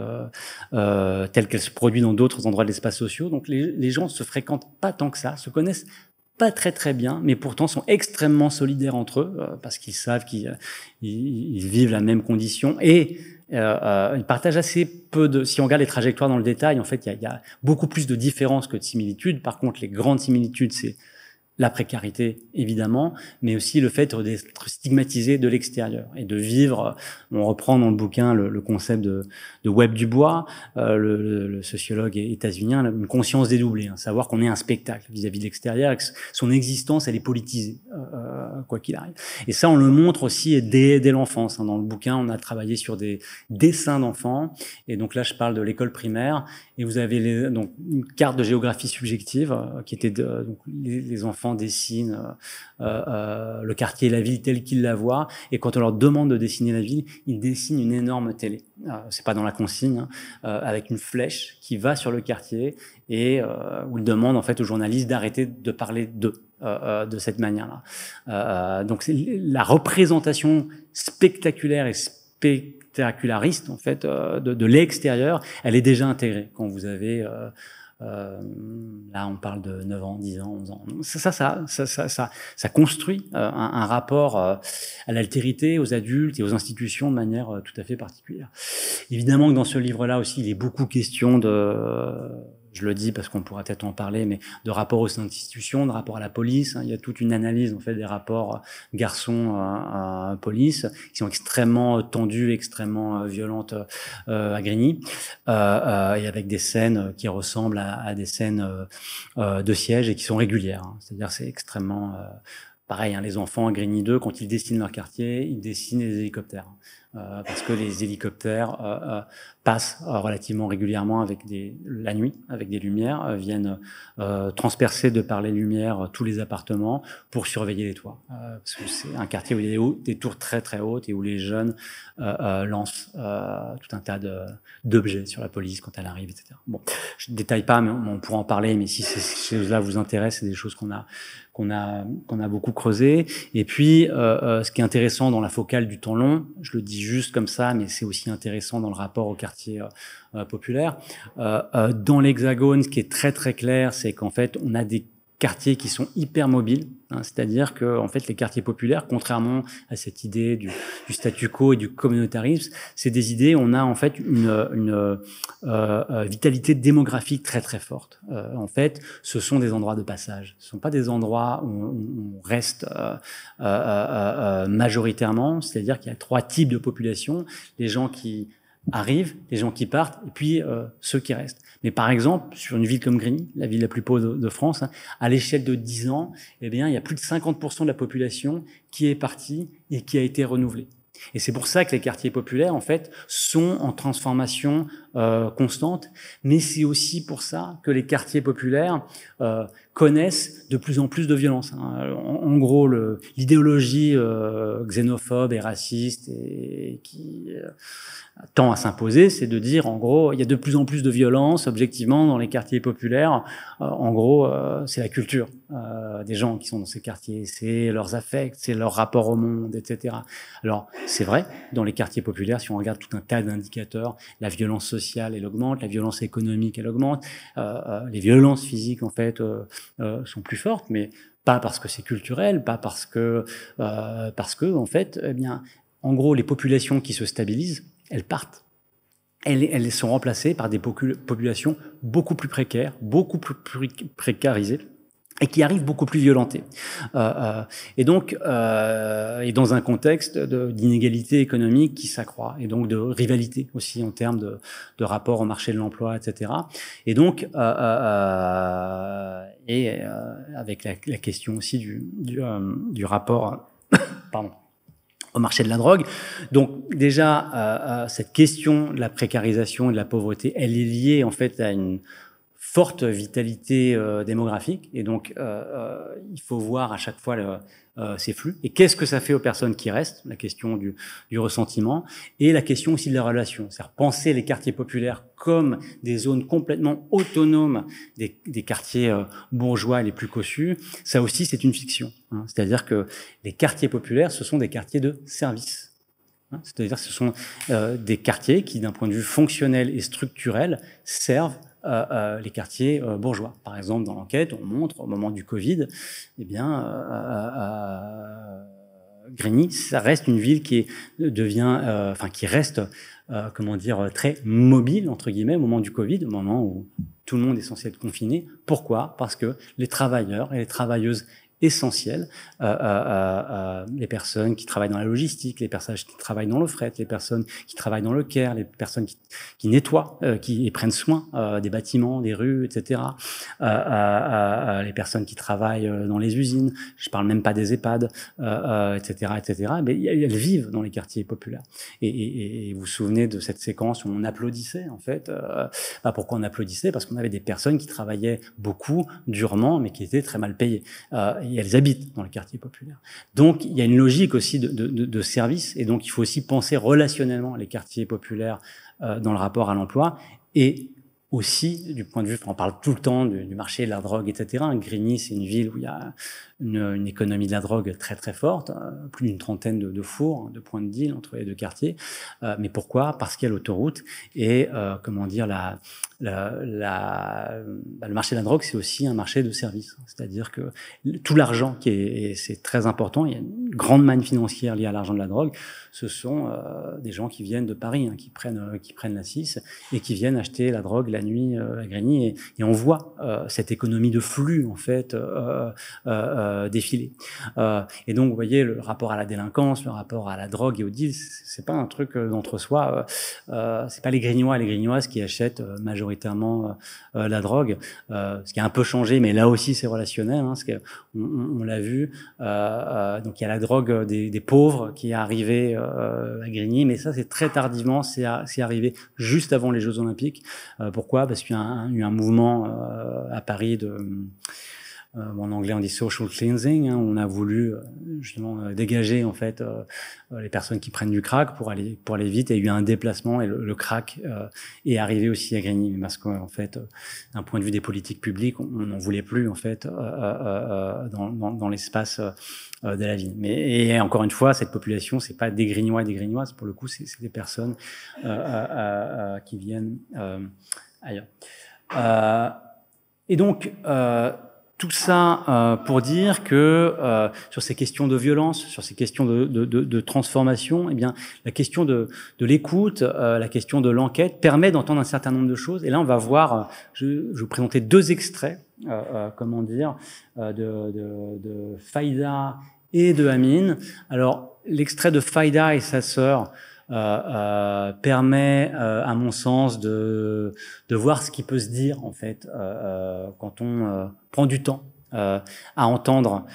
telle qu'elle se produit dans d'autres endroits de l'espace social. Donc les gens se fréquentent pas tant que ça, se connaissent pas très bien, mais pourtant sont extrêmement solidaires entre eux parce qu'ils savent qu'ils vivent la même condition, et ils partagent assez peu de... Si on regarde les trajectoires dans le détail, en fait, il y a beaucoup plus de différences que de similitudes. Par contre, les grandes similitudes, c'est la précarité, évidemment, mais aussi le fait d'être stigmatisé de l'extérieur et de vivre. On reprend dans le bouquin le concept de Webb Dubois, le sociologue états-unien, une conscience dédoublée, hein, savoir qu'on est un spectacle vis-à-vis de l'extérieur, que son existence, elle est politisée, quoi qu'il arrive. Et ça, on le montre aussi dès l'enfance, hein. Dans le bouquin, on a travaillé sur des dessins d'enfants, et donc là, je parle de l'école primaire, et vous avez donc une carte de géographie subjective qui était donc les enfants dessinent le quartier et la ville telle qu'ils la voient, et quand on leur demande de dessiner la ville, ils dessinent une énorme télé. C'est pas dans la consigne, hein, avec une flèche qui va sur le quartier, et où ils demandent en fait aux journalistes d'arrêter de parler d'eux de cette manière-là. Donc c'est la représentation spectaculaire et spectaculariste en fait de l'extérieur, elle est déjà intégrée quand vous avez là on parle de 9 ans, 10 ans, 11 ans. Ça construit un rapport à l'altérité, aux adultes et aux institutions de manière tout à fait particulière. Évidemment que dans ce livre-là aussi, il est beaucoup question je le dis parce qu'on pourra peut-être en parler, mais de rapport aux institutions, de rapport à la police. Hein. Il y a toute une analyse en fait des rapports garçons à police qui sont extrêmement tendus, extrêmement violentes à Grigny, et avec des scènes qui ressemblent à des scènes de siège et qui sont régulières. Hein. C'est-à-dire c'est extrêmement pareil. Hein, les enfants à Grigny 2, quand ils dessinent leur quartier, ils dessinent les hélicoptères. Parce que les hélicoptères passent relativement régulièrement avec la nuit, avec des lumières, viennent transpercer de par les lumières tous les appartements pour surveiller les toits. Parce que c'est un quartier où il y a des tours très très hautes et où les jeunes lancent tout un tas d'objets sur la police quand elle arrive, etc. Bon, je ne détaille pas, mais on pourra en parler. Mais si ces choses-là vous intéressent, c'est des choses qu'on a beaucoup creusé. Et puis, ce qui est intéressant dans la focale du temps long, je le dis juste comme ça, mais c'est aussi intéressant dans le rapport au quartier populaire. Dans l'Hexagone, ce qui est très très clair, c'est qu'en fait, on a des quartiers qui sont hyper mobiles, hein, c'est-à-dire que en fait les quartiers populaires, contrairement à cette idée du statu quo et du communautarisme, c'est des idées où on a en fait une vitalité démographique très très forte. En fait, ce sont des endroits de passage. Ce sont pas des endroits où on reste majoritairement, c'est-à-dire qu'il y a 3 types de population: les gens qui arrivent, les gens qui partent, et puis ceux qui restent. Mais par exemple, sur une ville comme Grigny, la ville la plus pauvre de France, hein, à l'échelle de 10 ans, eh bien, il y a plus de 50% de la population qui est partie et qui a été renouvelée. Et c'est pour ça que les quartiers populaires, en fait, sont en transformation constante. Mais c'est aussi pour ça que les quartiers populaires connaissent de plus en plus de violence. Hein. En gros, l'idéologie xénophobe et raciste et qui tend à s'imposer, c'est de dire, en gros, il y a de plus en plus de violence, objectivement, dans les quartiers populaires. En gros, c'est la culture des gens qui sont dans ces quartiers, c'est leurs affects, c'est leur rapport au monde, etc. Alors, c'est vrai, dans les quartiers populaires, si on regarde tout un tas d'indicateurs, la violence sociale, elle augmente, la violence économique, elle augmente, les violences physiques, en fait, sont plus fortes, mais pas parce que c'est culturel, pas parce que, en fait, eh bien, en gros, les populations qui se stabilisent, elles partent. Elles sont remplacées par des populations beaucoup plus précaires, beaucoup plus précarisées, et qui arrivent beaucoup plus violentées. Et donc, et dans un contexte d'inégalité économique qui s'accroît, et donc de rivalité aussi en termes de rapport au marché de l'emploi, etc. Et donc, avec la question aussi du rapport, pardon, au marché de la drogue. Donc déjà, cette question de la précarisation et de la pauvreté, elle est liée en fait à une forte vitalité démographique. Et donc, il faut voir à chaque fois ces flux. Et qu'est-ce que ça fait aux personnes qui restent? La question du ressentiment et la question aussi de la relation. C'est-à-dire penser les quartiers populaires comme des zones complètement autonomes des quartiers bourgeois les plus cossus. Ça aussi, c'est une fiction. Hein. C'est-à-dire que les quartiers populaires, ce sont des quartiers de service. Hein. C'est-à-dire que ce sont des quartiers qui, d'un point de vue fonctionnel et structurel, servent les quartiers bourgeois. Par exemple, dans l'enquête, on montre au moment du Covid, eh bien, Grigny, ça reste une ville qui reste, comment dire, très mobile entre guillemets au moment du Covid, au moment où tout le monde est censé être confiné. Pourquoi? Parce que les travailleurs et les travailleuses essentielles, les personnes qui travaillent dans la logistique, les personnes qui travaillent dans le fret, les personnes qui travaillent dans le care, les personnes qui nettoient, qui prennent soin des bâtiments, des rues, etc. Les personnes qui travaillent dans les usines, je parle même pas des EHPAD, etc., etc. Mais elles vivent dans les quartiers populaires. Et vous vous souvenez de cette séquence où on applaudissait, en fait. Pourquoi on applaudissait? Parce qu'on avait des personnes qui travaillaient beaucoup, durement, mais qui étaient très mal payées. Et elles habitent dans le quartier populaire. Donc, il y a une logique aussi de service, et donc il faut aussi penser relationnellement les quartiers populaires dans le rapport à l'emploi, et aussi du point de vue, on parle tout le temps du marché de la drogue, etc. Grigny, c'est une ville où il y a une économie de la drogue très très forte, plus d'une trentaine de fours, de points de deal entre les deux quartiers. Mais pourquoi? Parce qu'il y a l'autoroute et comment dire le marché de la drogue, c'est aussi un marché de services. C'est-à-dire que tout l'argent c'est très important. Il y a grande manne financière liée à l'argent de la drogue, ce sont des gens qui viennent de Paris, hein, qui prennent la 6 et qui viennent acheter la drogue la nuit à Grigny, et on voit cette économie de flux en fait défiler. Et donc vous voyez le rapport à la délinquance, le rapport à la drogue et au deal, c'est pas un truc d'entre-soi. C'est pas les Grignois et les Grignoises qui achètent majoritairement la drogue, ce qui a un peu changé, mais là aussi c'est relationnel, hein, parce que on l'a vu. Donc il y a la drogue des pauvres qui est arrivée à Grigny, mais ça c'est très tardivement, c'est arrivé juste avant les Jeux Olympiques. Pourquoi? Parce qu'il y a eu un mouvement à Paris en anglais on dit social cleansing, hein, on a voulu justement dégager en fait les personnes qui prennent du crack pour aller vite, et il y a eu un déplacement, et le crack est arrivé aussi à Grigny, parce qu'en fait d'un point de vue des politiques publiques, on n'en voulait plus en fait dans l'espace de la ville. Et encore une fois, cette population, c'est pas des Grignois et des Grignoises, pour le coup c'est des personnes qui viennent ailleurs. Et donc tout ça pour dire que sur ces questions de violence, sur ces questions de transformation, eh bien la question de l'écoute, la question de l'enquête permet d'entendre un certain nombre de choses. Et là, on va voir, je vais vous présenter deux extraits, de Faïda et de Amine. Alors, l'extrait de Faïda et sa sœur permet, à mon sens, de voir ce qui peut se dire en fait quand on prend du temps à entendre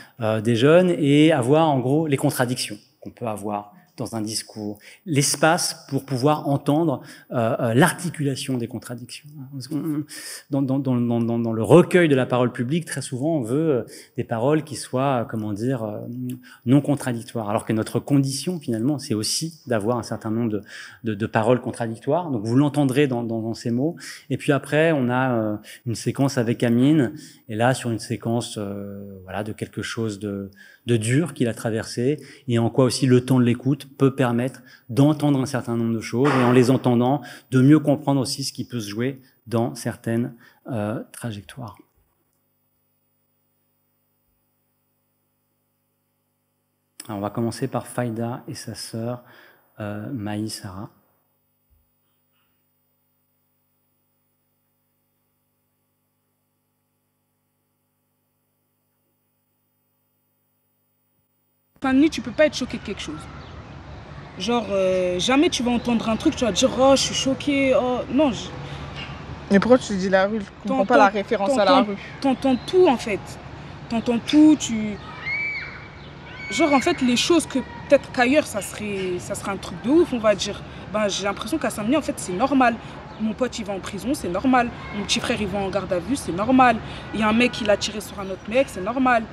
des jeunes, et à voir en gros les contradictions qu'on peut avoir dans un discours, l'espace pour pouvoir entendre l'articulation des contradictions. Dans le recueil de la parole publique, très souvent, on veut des paroles qui soient, non contradictoires, alors que notre condition, finalement, c'est aussi d'avoir un certain nombre de paroles contradictoires. Donc, vous l'entendrez dans ces mots. Et puis après, on a une séquence avec Amine, et là, sur une séquence de quelque chose de dur qu'il a traversé, et en quoi aussi le temps de l'écoute peut permettre d'entendre un certain nombre de choses, et en les entendant, de mieux comprendre aussi ce qui peut se jouer dans certaines trajectoires. Alors, on va commencer par Faïda et sa sœur Maï Sarah. Nuit, tu peux pas être choqué de quelque chose. Genre, jamais tu vas entendre un truc, tu vas dire « Oh, je suis choqué, oh... » Non. Mais pourquoi tu dis la rue? Je comprends pas la référence à la rue. T'entends tout, en fait. T'entends tout, Genre, en fait, les choses que peut-être qu'ailleurs, ça serait un truc de ouf, on va dire. Ben, j'ai l'impression qu'à Saint-Denis, en fait, c'est normal. Mon pote, il va en prison, c'est normal. Mon petit frère, il va en garde à vue, c'est normal. Il y a un mec, il a tiré sur un autre mec, c'est normal.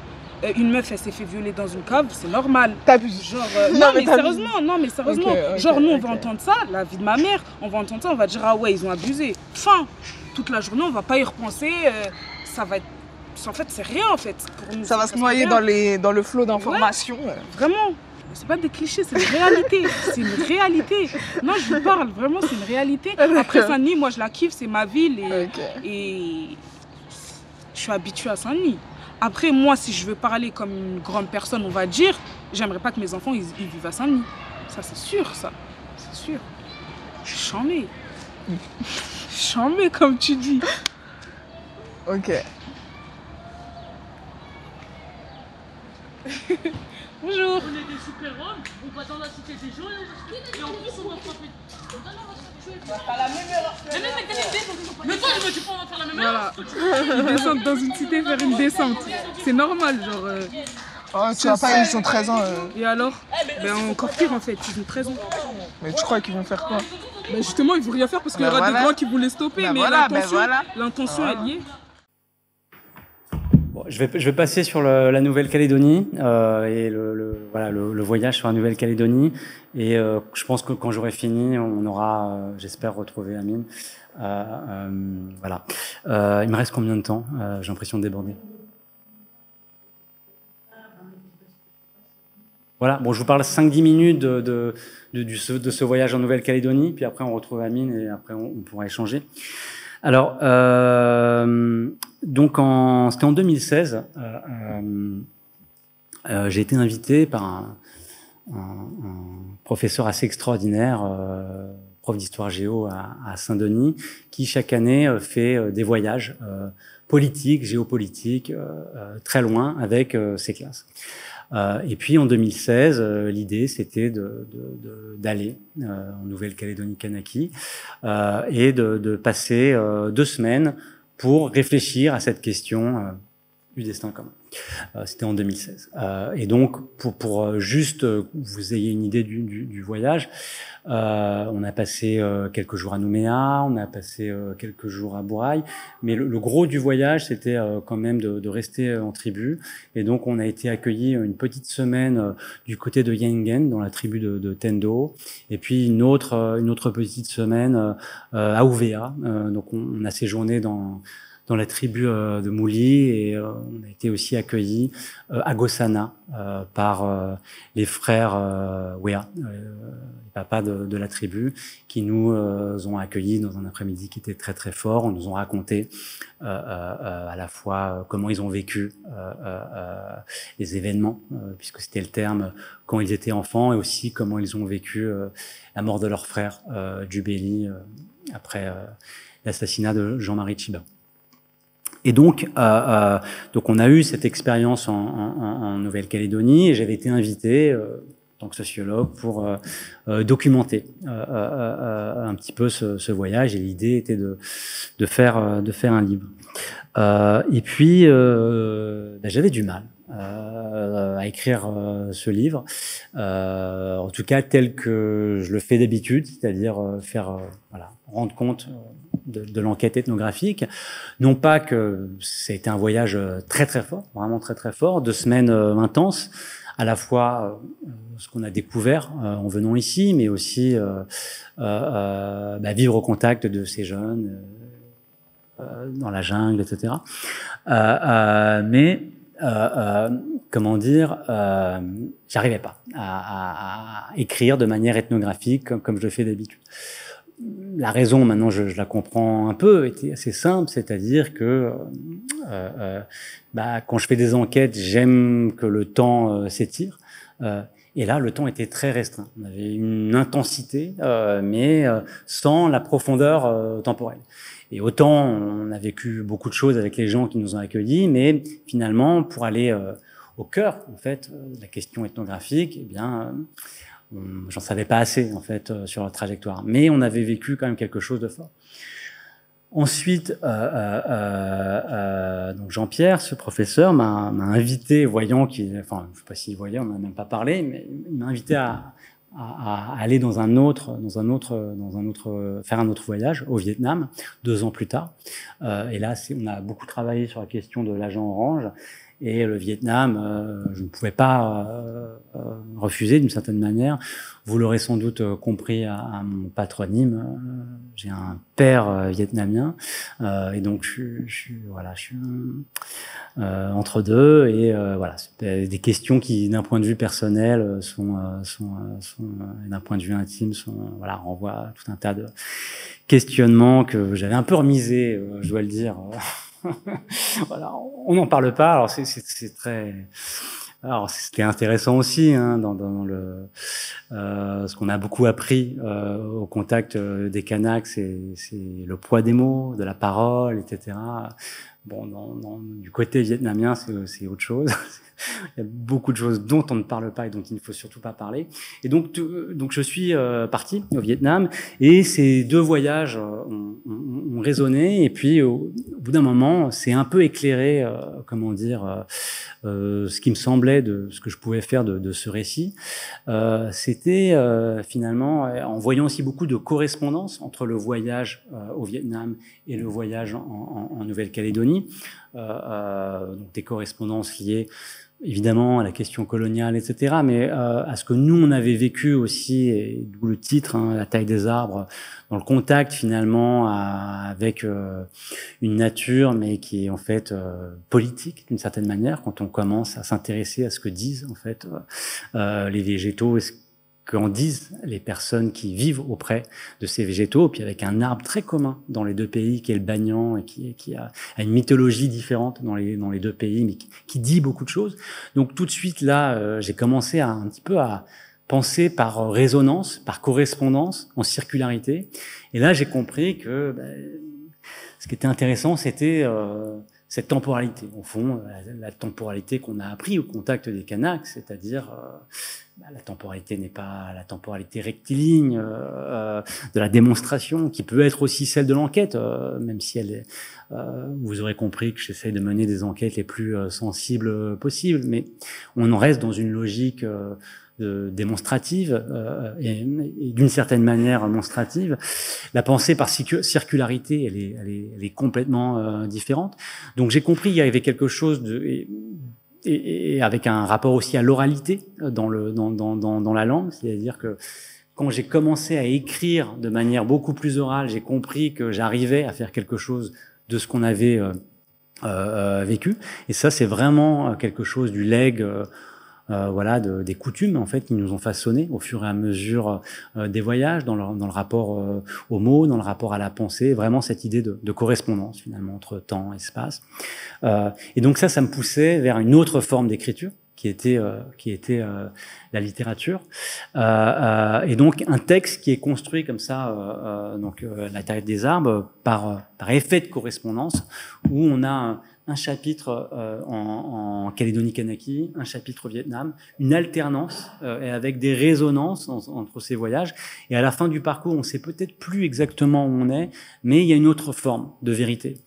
Une meuf, elle s'est fait violer dans une cave, c'est normal. T'abuses. Genre, non, mais sérieusement. Okay, genre, nous, on va entendre ça, la vie de ma mère, on va entendre ça, on va dire, ah ouais, ils ont abusé. Fin. Toute la journée, on va pas y repenser. Ça va être. En fait, c'est rien, en fait. Pour nous, ça va se noyer dans le flot d'informations. Ouais, vraiment. C'est pas des clichés, c'est une réalité. C'est une réalité. Non, je vous parle, vraiment, c'est une réalité. Après Saint-Denis, moi, je la kiffe, c'est ma ville. Et je suis habituée à Saint-Denis. Après, moi, si je veux parler comme une grande personne, on va dire, j'aimerais pas que mes enfants, ils vivent à Saint-Denis. Ça, c'est sûr, ça. C'est sûr. Chambé. Chambé, comme tu dis. Ok. Bonjour. On est des super-hommes, on va dans la cité des gens et en plus on va frapper. Mais toi, je me dis pas, on va faire la même Voilà. Ils descendent dans une cité faire une descente. C'est normal, genre. Oh, tu vois pas, ils ont 13 ans. Et alors? Ben encore pire en fait, ils ont 13 ans. Mais tu crois qu'ils vont faire quoi? Ben justement, ils vont rien faire parce qu'il y aura des grands qui vont les stopper, mais l'intention elle y est. Bon, je vais passer sur la Nouvelle-Calédonie et le voyage sur la Nouvelle-Calédonie. Et je pense que quand j'aurai fini, on aura, j'espère, retrouvé Amine. Voilà. Il me reste combien de temps? J'ai l'impression de déborder. Voilà. Bon, je vous parle 5-10 minutes de ce voyage en Nouvelle-Calédonie, puis après on retrouve Amine et après on pourra échanger. Alors, donc c'était en 2016. j'ai été invité par un professeur assez extraordinaire, prof d'histoire géo à Saint-Denis, qui chaque année fait des voyages politiques, géopolitiques, très loin avec ses classes. Et puis en 2016, l'idée c'était d'aller en Nouvelle-Calédonie Kanaki et de passer 2 semaines pour réfléchir à cette question du destin commun. C'était en 2016. Et donc, pour juste vous ayez une idée du voyage, on a passé quelques jours à Nouméa, on a passé quelques jours à Bourail, mais le gros du voyage, c'était quand même de rester en tribu. Et donc, on a été accueillis une petite semaine du côté de Yengen, dans la tribu de Tendo, et puis une autre petite semaine à Ouvéa. Donc, on a séjourné dans la tribu de Mouli, et on a été aussi accueillis à Gossana par les frères Wea, les papas de la tribu, qui nous ont accueillis dans un après-midi qui était très très fort. On nous ont raconté à la fois comment ils ont vécu les événements, puisque c'était le terme, quand ils étaient enfants, et aussi comment ils ont vécu la mort de leur frère Djubeli après l'assassinat de Jean-Marie Tchiba. Et donc on a eu cette expérience en Nouvelle-Calédonie, et j'avais été invité en tant que sociologue pour documenter un petit peu ce voyage, et l'idée était de faire un livre. Et puis j'avais du mal à écrire ce livre, en tout cas tel que je le fais d'habitude, c'est-à-dire rendre compte de l'enquête ethnographique. Non pas que ça a été un voyage très très fort, vraiment très très fort, 2 semaines intenses, à la fois ce qu'on a découvert en venant ici, mais aussi vivre au contact de ces jeunes dans la jungle, etc. Comment dire, j'arrivais pas à écrire de manière ethnographique comme je le fais d'habitude. La raison, maintenant je la comprends un peu, était assez simple, c'est-à-dire que quand je fais des enquêtes, j'aime que le temps s'étire, et là le temps était très restreint. On avait une intensité, mais sans la profondeur temporelle. Et autant on a vécu beaucoup de choses avec les gens qui nous ont accueillis, mais finalement pour aller au cœur en fait de la question ethnographique, eh bien j'en savais pas assez en fait sur leur trajectoire, mais on avait vécu quand même quelque chose de fort. Ensuite, donc Jean-Pierre, ce professeur, m'a invité, voyant qu'il, enfin, je sais pas s'il voyait, on n'en a même pas parlé, mais il m'a invité à aller faire un autre voyage au Vietnam 2 ans plus tard. Et là, on a beaucoup travaillé sur la question de l'agent orange. Et le Vietnam, je ne pouvais pas refuser d'une certaine manière. Vous l'aurez sans doute compris à mon patronyme. J'ai un père vietnamien, et donc je suis entre deux. Et voilà, c'est des questions qui, d'un point de vue personnel, sont d'un point de vue intime, renvoient à tout un tas de questionnements que j'avais un peu remisés, je dois le dire. Voilà, on n'en parle pas. Alors c'est très. Alors c'était intéressant aussi dans le ce qu'on a beaucoup appris au contact des Kanaks, c'est le poids des mots, de la parole, etc. Bon, du côté vietnamien, c'est autre chose. Il y a beaucoup de choses dont on ne parle pas et dont il ne faut surtout pas parler. Et donc je suis parti au Vietnam, et ces 2 voyages ont résonné. Et puis au bout d'un moment, c'est un peu éclairé, ce qui me semblait de ce que je pouvais faire de ce récit. C'était finalement, en voyant aussi beaucoup de correspondances entre le voyage au Vietnam et le voyage en Nouvelle-Calédonie, donc des correspondances liées évidemment à la question coloniale, etc., mais à ce que nous, on avait vécu aussi, et d'où le titre, La taille des arbres, dans le contact finalement avec une nature, mais qui est en fait politique d'une certaine manière, quand on commence à s'intéresser à ce que disent en fait les végétaux, et ce qu'en disent les personnes qui vivent auprès de ces végétaux, puis avec un arbre très commun dans les deux pays, qui est le banyan, et qui a une mythologie différente dans les deux pays, mais qui dit beaucoup de choses. Donc tout de suite, là, j'ai commencé un petit peu à penser par résonance, par correspondance, en circularité. Et là, j'ai compris que ce qui était intéressant, c'était cette temporalité. Au fond, la temporalité qu'on a appris au contact des Kanaks, c'est-à-dire la temporalité n'est pas la temporalité rectiligne de la démonstration, qui peut être aussi celle de l'enquête, même si elle est, vous aurez compris que j'essaie de mener des enquêtes les plus sensibles possibles, mais on en reste dans une logique démonstrative et d'une certaine manière monstrative. La pensée par circularité, elle est complètement différente. Donc j'ai compris qu'il y avait quelque chose et avec un rapport aussi à l'oralité dans la langue, c'est-à-dire que quand j'ai commencé à écrire de manière beaucoup plus orale, j'ai compris que j'arrivais à faire quelque chose de ce qu'on avait vécu. Et ça, c'est vraiment quelque chose du legs voilà, des coutumes en fait qui nous ont façonnés au fur et à mesure des voyages, dans le rapport aux mots, dans le rapport à la pensée, vraiment cette idée de correspondance finalement entre temps et espace. Et donc ça me poussait vers une autre forme d'écriture qui était la littérature. Et donc un texte qui est construit comme ça, La Taille des arbres, par effet de correspondance, où on a un chapitre en Calédonie-Kanaki, un chapitre au Vietnam, une alternance et avec des résonances entre ces voyages. Et à la fin du parcours, on ne sait peut-être plus exactement où on est, mais il y a une autre forme de vérité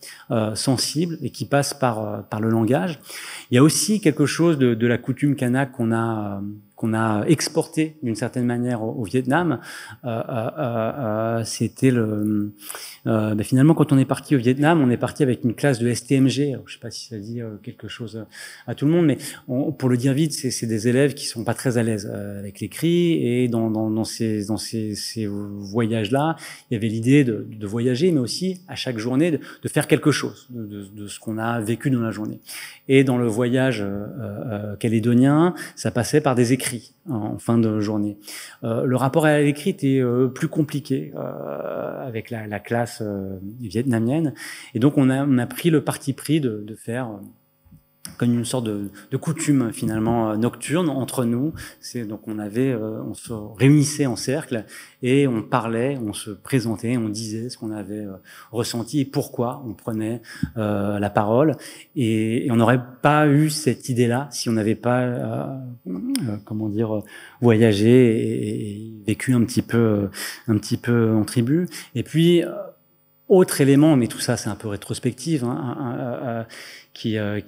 sensible et qui passe par le langage. Il y a aussi quelque chose de la coutume kanak qu'on a exporté d'une certaine manière au Vietnam. C'était finalement, quand on est parti au Vietnam, on est parti avec une classe de STMG. Alors, je sais pas si ça dit quelque chose à tout le monde, mais pour le dire vite, c'est des élèves qui sont pas très à l'aise avec l'écrit, et dans ces voyages-là, il y avait l'idée de voyager, mais aussi à chaque journée de faire quelque chose de ce qu'on a vécu dans la journée. Et dans le voyage calédonien, ça passait par des écrits en fin de journée. Le rapport à l'écrit était plus compliqué avec la classe vietnamienne, et donc on a pris le parti pris de faire comme une sorte de coutume finalement nocturne entre nous. Donc on se réunissait en cercle et on parlait, on se présentait, on disait ce qu'on avait ressenti et pourquoi on prenait la parole. Et on n'aurait pas eu cette idée-là si on n'avait pas voyagé et vécu un petit peu en tribu. Et puis autre élément, mais tout ça c'est un peu rétrospectif, qui a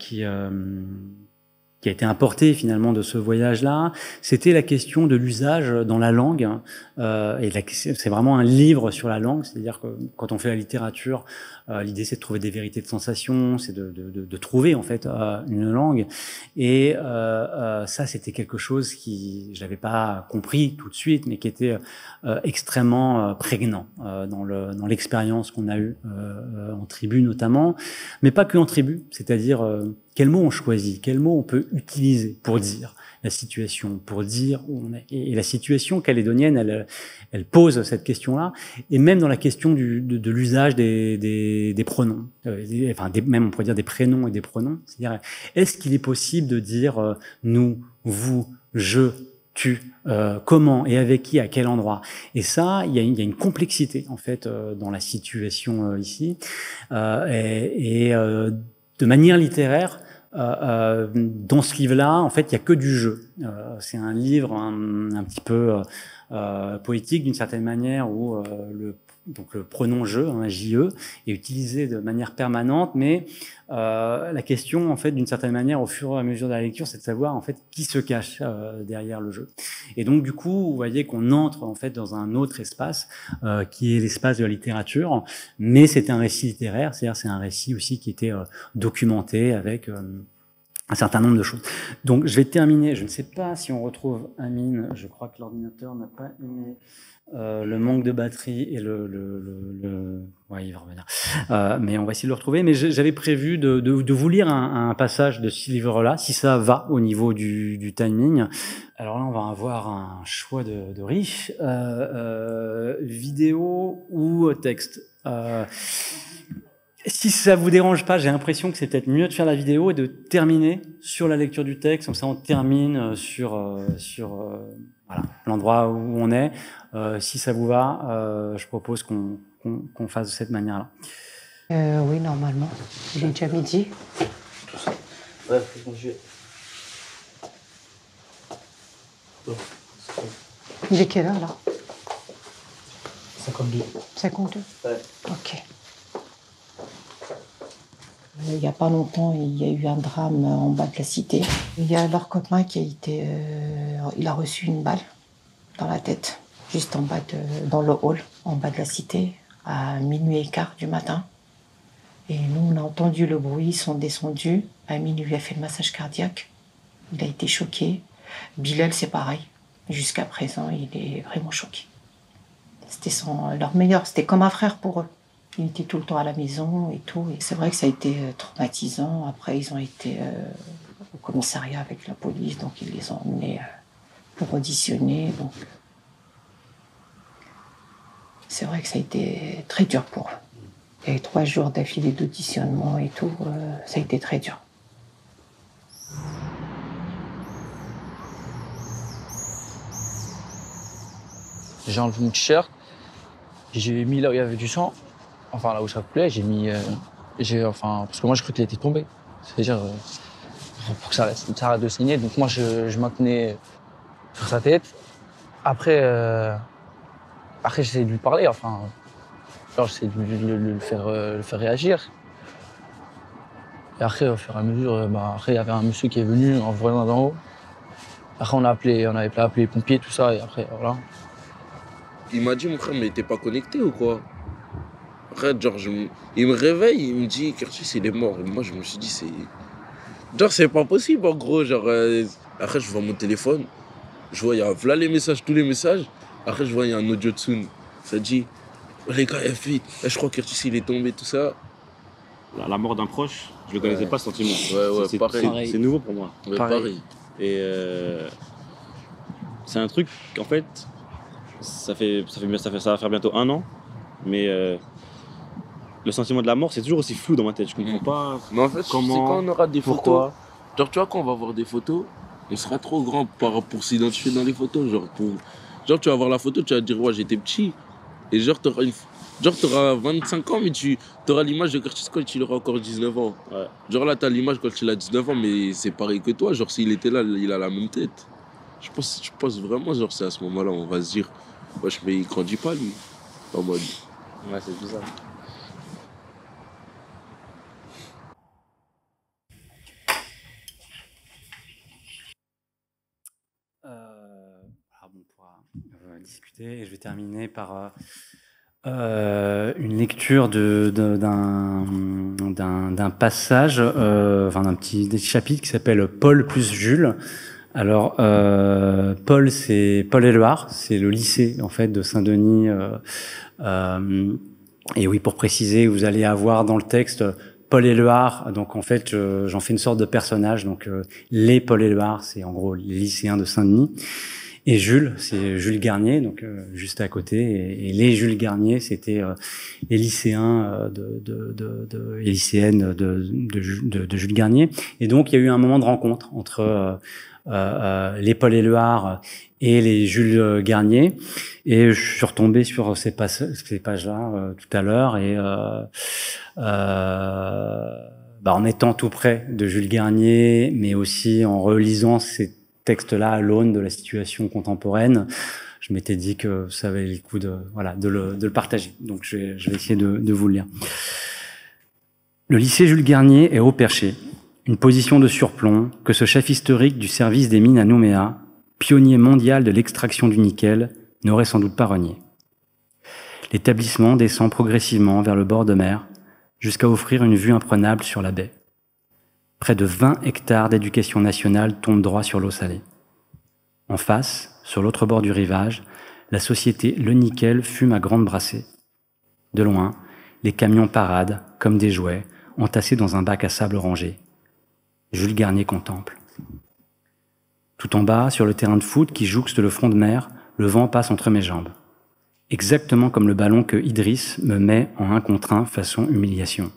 été importé finalement de ce voyage-là, c'était la question de l'usage dans la langue. C'est vraiment un livre sur la langue, c'est-à-dire que quand on fait la littérature, l'idée c'est de trouver des vérités de sensation, c'est de trouver en fait une langue. Et ça, c'était quelque chose qui, je l'avais pas compris tout de suite, mais qui était extrêmement prégnant dans l'expérience qu'on a eue en tribu notamment, mais pas que en tribu, c'est-à-dire quels mots on choisit, quels mots on peut utiliser pour dire la situation, pour dire où on est. Et la situation calédonienne, elle pose cette question-là, et même dans la question de l'usage des pronoms, même on pourrait dire des prénoms et des pronoms, c'est-à-dire est-ce qu'il est possible de dire nous, vous, je, tu, comment et avec qui, à quel endroit. Et ça, il y a une complexité en fait dans la situation ici, et de manière littéraire. Dans ce livre-là, en fait, il y a que du jeu. C'est un livre un petit peu poétique d'une certaine manière, où le pronom je, JE, est utilisé de manière permanente, mais la question, en fait, d'une certaine manière, au fur et à mesure de la lecture, c'est de savoir en fait qui se cache derrière le jeu. Et donc, du coup, vous voyez qu'on entre en fait dans un autre espace qui est l'espace de la littérature, mais c'est un récit littéraire, c'est-à-dire c'est un récit aussi qui était documenté avec un certain nombre de choses. Donc, je vais terminer. Je ne sais pas si on retrouve Amine. Je crois que l'ordinateur n'a pas aimé le manque de batterie et ouais, il va revenir. Mais on va essayer de le retrouver. Mais j'avais prévu de vous lire un passage de ce livre-là, si ça va au niveau du timing. Alors là, on va avoir un choix de riche. Vidéo ou texte. Si ça vous dérange pas, j'ai l'impression que c'est peut-être mieux de faire la vidéo et de terminer sur la lecture du texte. Comme ça, on termine sur voilà, l'endroit où on est. Si ça vous va, je propose qu'on fasse de cette manière-là. Oui, normalement. Il est déjà midi. Tout ça. Ouais, faut conduire. Il est quelle heure, là? 52. 52? Ouais. Ok. Il n'y a pas longtemps, il y a eu un drame en bas de la cité. Il y a leur copain qui a été... il a reçu une balle dans la tête, juste en bas dans le hall, en bas de la cité, à 00h15 du matin. Et nous, on a entendu le bruit, ils sont descendus. Amine lui a fait le massage cardiaque. Il a été choqué. Bilal, c'est pareil. Jusqu'à présent, il est vraiment choqué. C'était leur meilleur, c'était comme un frère pour eux. Il était tout le temps à la maison et tout. Et c'est vrai que ça a été traumatisant. Après, ils ont été au commissariat avec la police, donc ils les ont emmenés pour auditionner. Donc, c'est vrai que ça a été très dur pour eux. Il y a eu 3 jours d'affilée d'auditionnement et tout. Ça a été très dur. J'ai enlevé mon t-shirt, j'ai mis là où il y avait du sang, enfin là où ça coulait, j'ai mis, parce que moi je croyais qu'il était tombé, c'est-à-dire pour que ça arrête de saigner, donc moi je maintenais sur sa tête. Après j'essayais de lui parler, j'essayais de le faire réagir. Et après, au fur et à mesure, après il y avait un monsieur qui est venu en voyant d'en haut. Après on avait appelé les pompiers, tout ça, et après voilà. Il m'a dit, mon frère, mais t'es pas connecté ou quoi? Après, genre, il me réveille, il me dit, Curtis, il est mort. Et moi, je me suis dit, c'est pas possible, en gros. Genre, après, je vois mon téléphone, je vois, il y a là les messages, tous les messages. Après, je vois, il y a un audio dessous. Ça dit, oh, les gars, je crois que Curtis, il est tombé, tout ça. La mort d'un proche, je le connaissais pas, ce sentiment. Ouais, c'est pareil. C'est nouveau pour moi. Ouais, pareil. Et c'est un truc, en fait, ça va faire bientôt 1 an, mais le sentiment de la mort, c'est toujours aussi flou dans ma tête. Je comprends pas. Mais en fait, comment, c'est quand on aura des pourquoi. photos. Genre, tu vois, quand on va voir des photos, on sera trop grand pour s'identifier dans les photos. Genre, tu vas voir la photo, tu vas te dire, ouais, j'étais petit. Et genre, t'auras 25 ans, mais t'auras l'image de Curtis quand il aura encore 19 ans. Ouais. Genre là, t'as l'image quand il a 19 ans, mais c'est pareil que toi. Genre, s'il était là, il a la même tête. Je pense vraiment, genre, c'est à ce moment-là, on va se dire, wesh, mais il grandit pas, lui. En mode. Ouais, c'est bizarre. On pourra discuter et je vais terminer par une lecture d'un passage, d'un petit chapitre qui s'appelle Paul plus Jules. Alors, Paul, c'est Paul Éluard, c'est le lycée en fait de Saint-Denis. Et oui, pour préciser, vous allez avoir dans le texte Paul Éluard. Donc en fait, j'en fais une sorte de personnage. Donc les Paul Éluard, c'est en gros les lycéens de Saint-Denis. Et Jules, c'est Jules Garnier, donc juste à côté. Et les Jules Garnier, c'était les lycéens et lycéennes de Jules Garnier. Et donc il y a eu un moment de rencontre entre les Paul Éluard et les Jules Garnier, et je suis retombé sur ces pages-là tout à l'heure, et en étant tout près de Jules Garnier, mais aussi en relisant ces textes-là à l'aune de la situation contemporaine, je m'étais dit que ça valait le coup de le partager. Donc je vais essayer de vous le lire. Le lycée Jules Garnier est haut perché. Une position de surplomb que ce chef historique du service des mines à Nouméa, pionnier mondial de l'extraction du nickel, n'aurait sans doute pas renié. L'établissement descend progressivement vers le bord de mer, jusqu'à offrir une vue imprenable sur la baie. Près de 20 hectares d'éducation nationale tombent droit sur l'eau salée. En face, sur l'autre bord du rivage, la société Le Nickel fume à grandes brassées. De loin, les camions paradent, comme des jouets, entassés dans un bac à sable rangé. Jules Garnier contemple. Tout en bas, sur le terrain de foot qui jouxte le front de mer, le vent passe entre mes jambes. Exactement comme le ballon que Idriss me met en 1 contre 1 façon humiliation.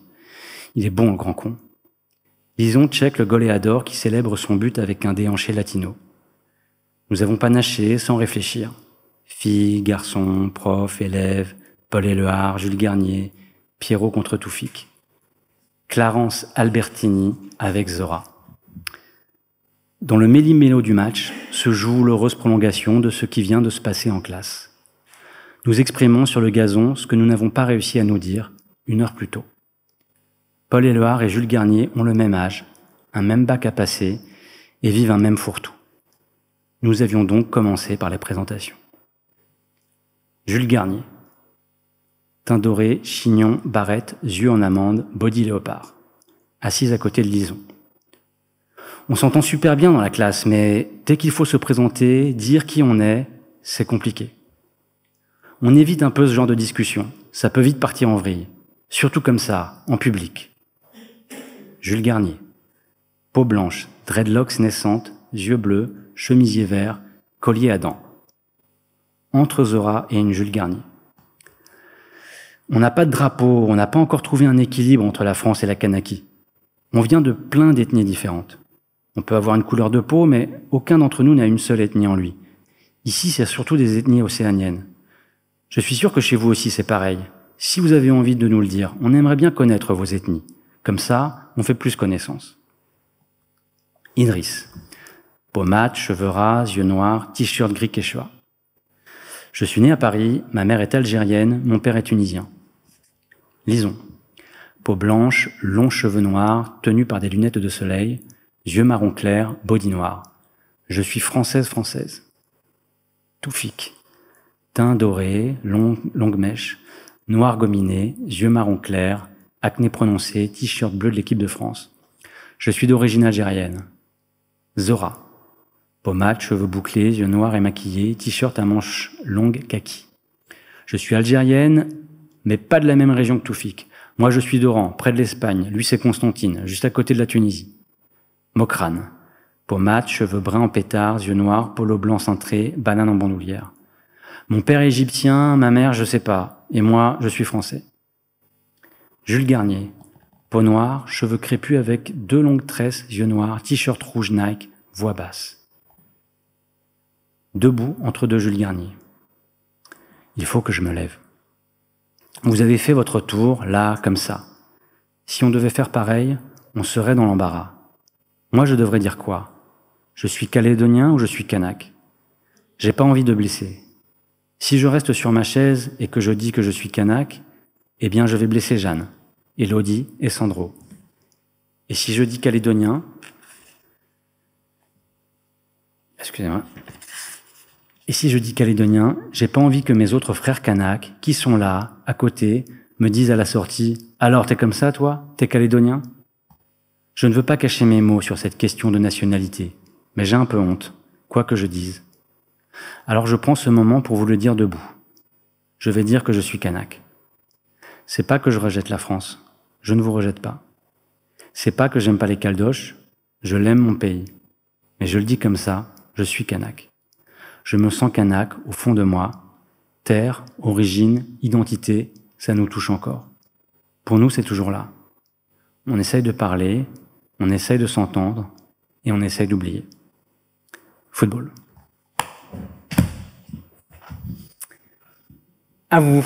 Il est bon, le grand con. Lisons Tchèque le goléador qui célèbre son but avec un déhanché latino. Nous avons panaché sans réfléchir. Filles, garçons, profs, élèves, Paul Éluard, Jules Garnier, Pierrot contre Toufik. Clarence Albertini avec Zora. Dans le méli-mélo du match se joue l'heureuse prolongation de ce qui vient de se passer en classe. Nous exprimons sur le gazon ce que nous n'avons pas réussi à nous dire 1 heure plus tôt. Paul Éluard et Jules Garnier ont le même âge, un même bac à passer et vivent un même fourre-tout. Nous avions donc commencé par les présentations. Jules Garnier. Teint doré, chignon, barrette, yeux en amande, body léopard. Assise à côté de Lison. On s'entend super bien dans la classe, mais dès qu'il faut se présenter, dire qui on est, c'est compliqué. On évite un peu ce genre de discussion. Ça peut vite partir en vrille. Surtout comme ça, en public. Jules Garnier. Peau blanche, dreadlocks naissantes, yeux bleus, chemisier vert, collier à dents. Entre Zora et une Jules Garnier. On n'a pas de drapeau, on n'a pas encore trouvé un équilibre entre la France et la Kanaki. On vient de plein d'ethnies différentes. On peut avoir une couleur de peau, mais aucun d'entre nous n'a une seule ethnie en lui. Ici, c'est surtout des ethnies océaniennes. Je suis sûr que chez vous aussi, c'est pareil. Si vous avez envie de nous le dire, on aimerait bien connaître vos ethnies. Comme ça, on fait plus connaissance. Idriss. Peau mate, cheveux ras, yeux noirs, t-shirt gris quechua. Je suis né à Paris, ma mère est algérienne, mon père est tunisien. Lison. Peau blanche, longs cheveux noirs, tenus par des lunettes de soleil, yeux marron clair, body noir. Je suis française. Toufik. Teint doré, longue mèche, noir gominé, yeux marron clair, acné prononcé, t-shirt bleu de l'équipe de France. Je suis d'origine algérienne. Zora. Pommade, cheveux bouclés, yeux noirs et maquillés, t-shirt à manches longues kaki. Je suis algérienne, mais pas de la même région que Toufik. Moi, je suis d'Oran, près de l'Espagne. Lui, c'est Constantine, juste à côté de la Tunisie. Mokrane. Pommade, cheveux bruns en pétards, yeux noirs, polo blanc cintré, banane en bandoulière. Mon père est égyptien, ma mère, je sais pas. Et moi, je suis français. Jules Garnier. Peau noire, cheveux crépus avec 2 longues tresses, yeux noirs, t-shirt rouge Nike, voix basse. Debout entre 2 Jules Garnier. Il faut que je me lève. Vous avez fait votre tour, là, comme ça. Si on devait faire pareil, on serait dans l'embarras. Moi, je devrais dire quoi? Je suis calédonien ou je suis kanak? J'ai pas envie de blesser. Si je reste sur ma chaise et que je dis que je suis kanak, eh bien, je vais blesser Jeanne, Élodie et Sandro. Et si je dis calédonien, excusez-moi. Et si je dis calédonien, j'ai pas envie que mes autres frères kanaks, qui sont là, à côté, me disent à la sortie « Alors, t'es comme ça, toi? T'es calédonien ?» Je ne veux pas cacher mes mots sur cette question de nationalité, mais j'ai un peu honte, quoi que je dise. Alors je prends ce moment pour vous le dire debout. Je vais dire que je suis kanak. C'est pas que je rejette la France, je ne vous rejette pas. C'est pas que j'aime pas les caldoches, je l'aime mon pays. Mais je le dis comme ça, je suis kanak. Je me sens kanak au fond de moi. Terre, origine, identité, ça nous touche encore. Pour nous, c'est toujours là. On essaye de parler, on essaye de s'entendre et on essaye d'oublier. Football. À vous.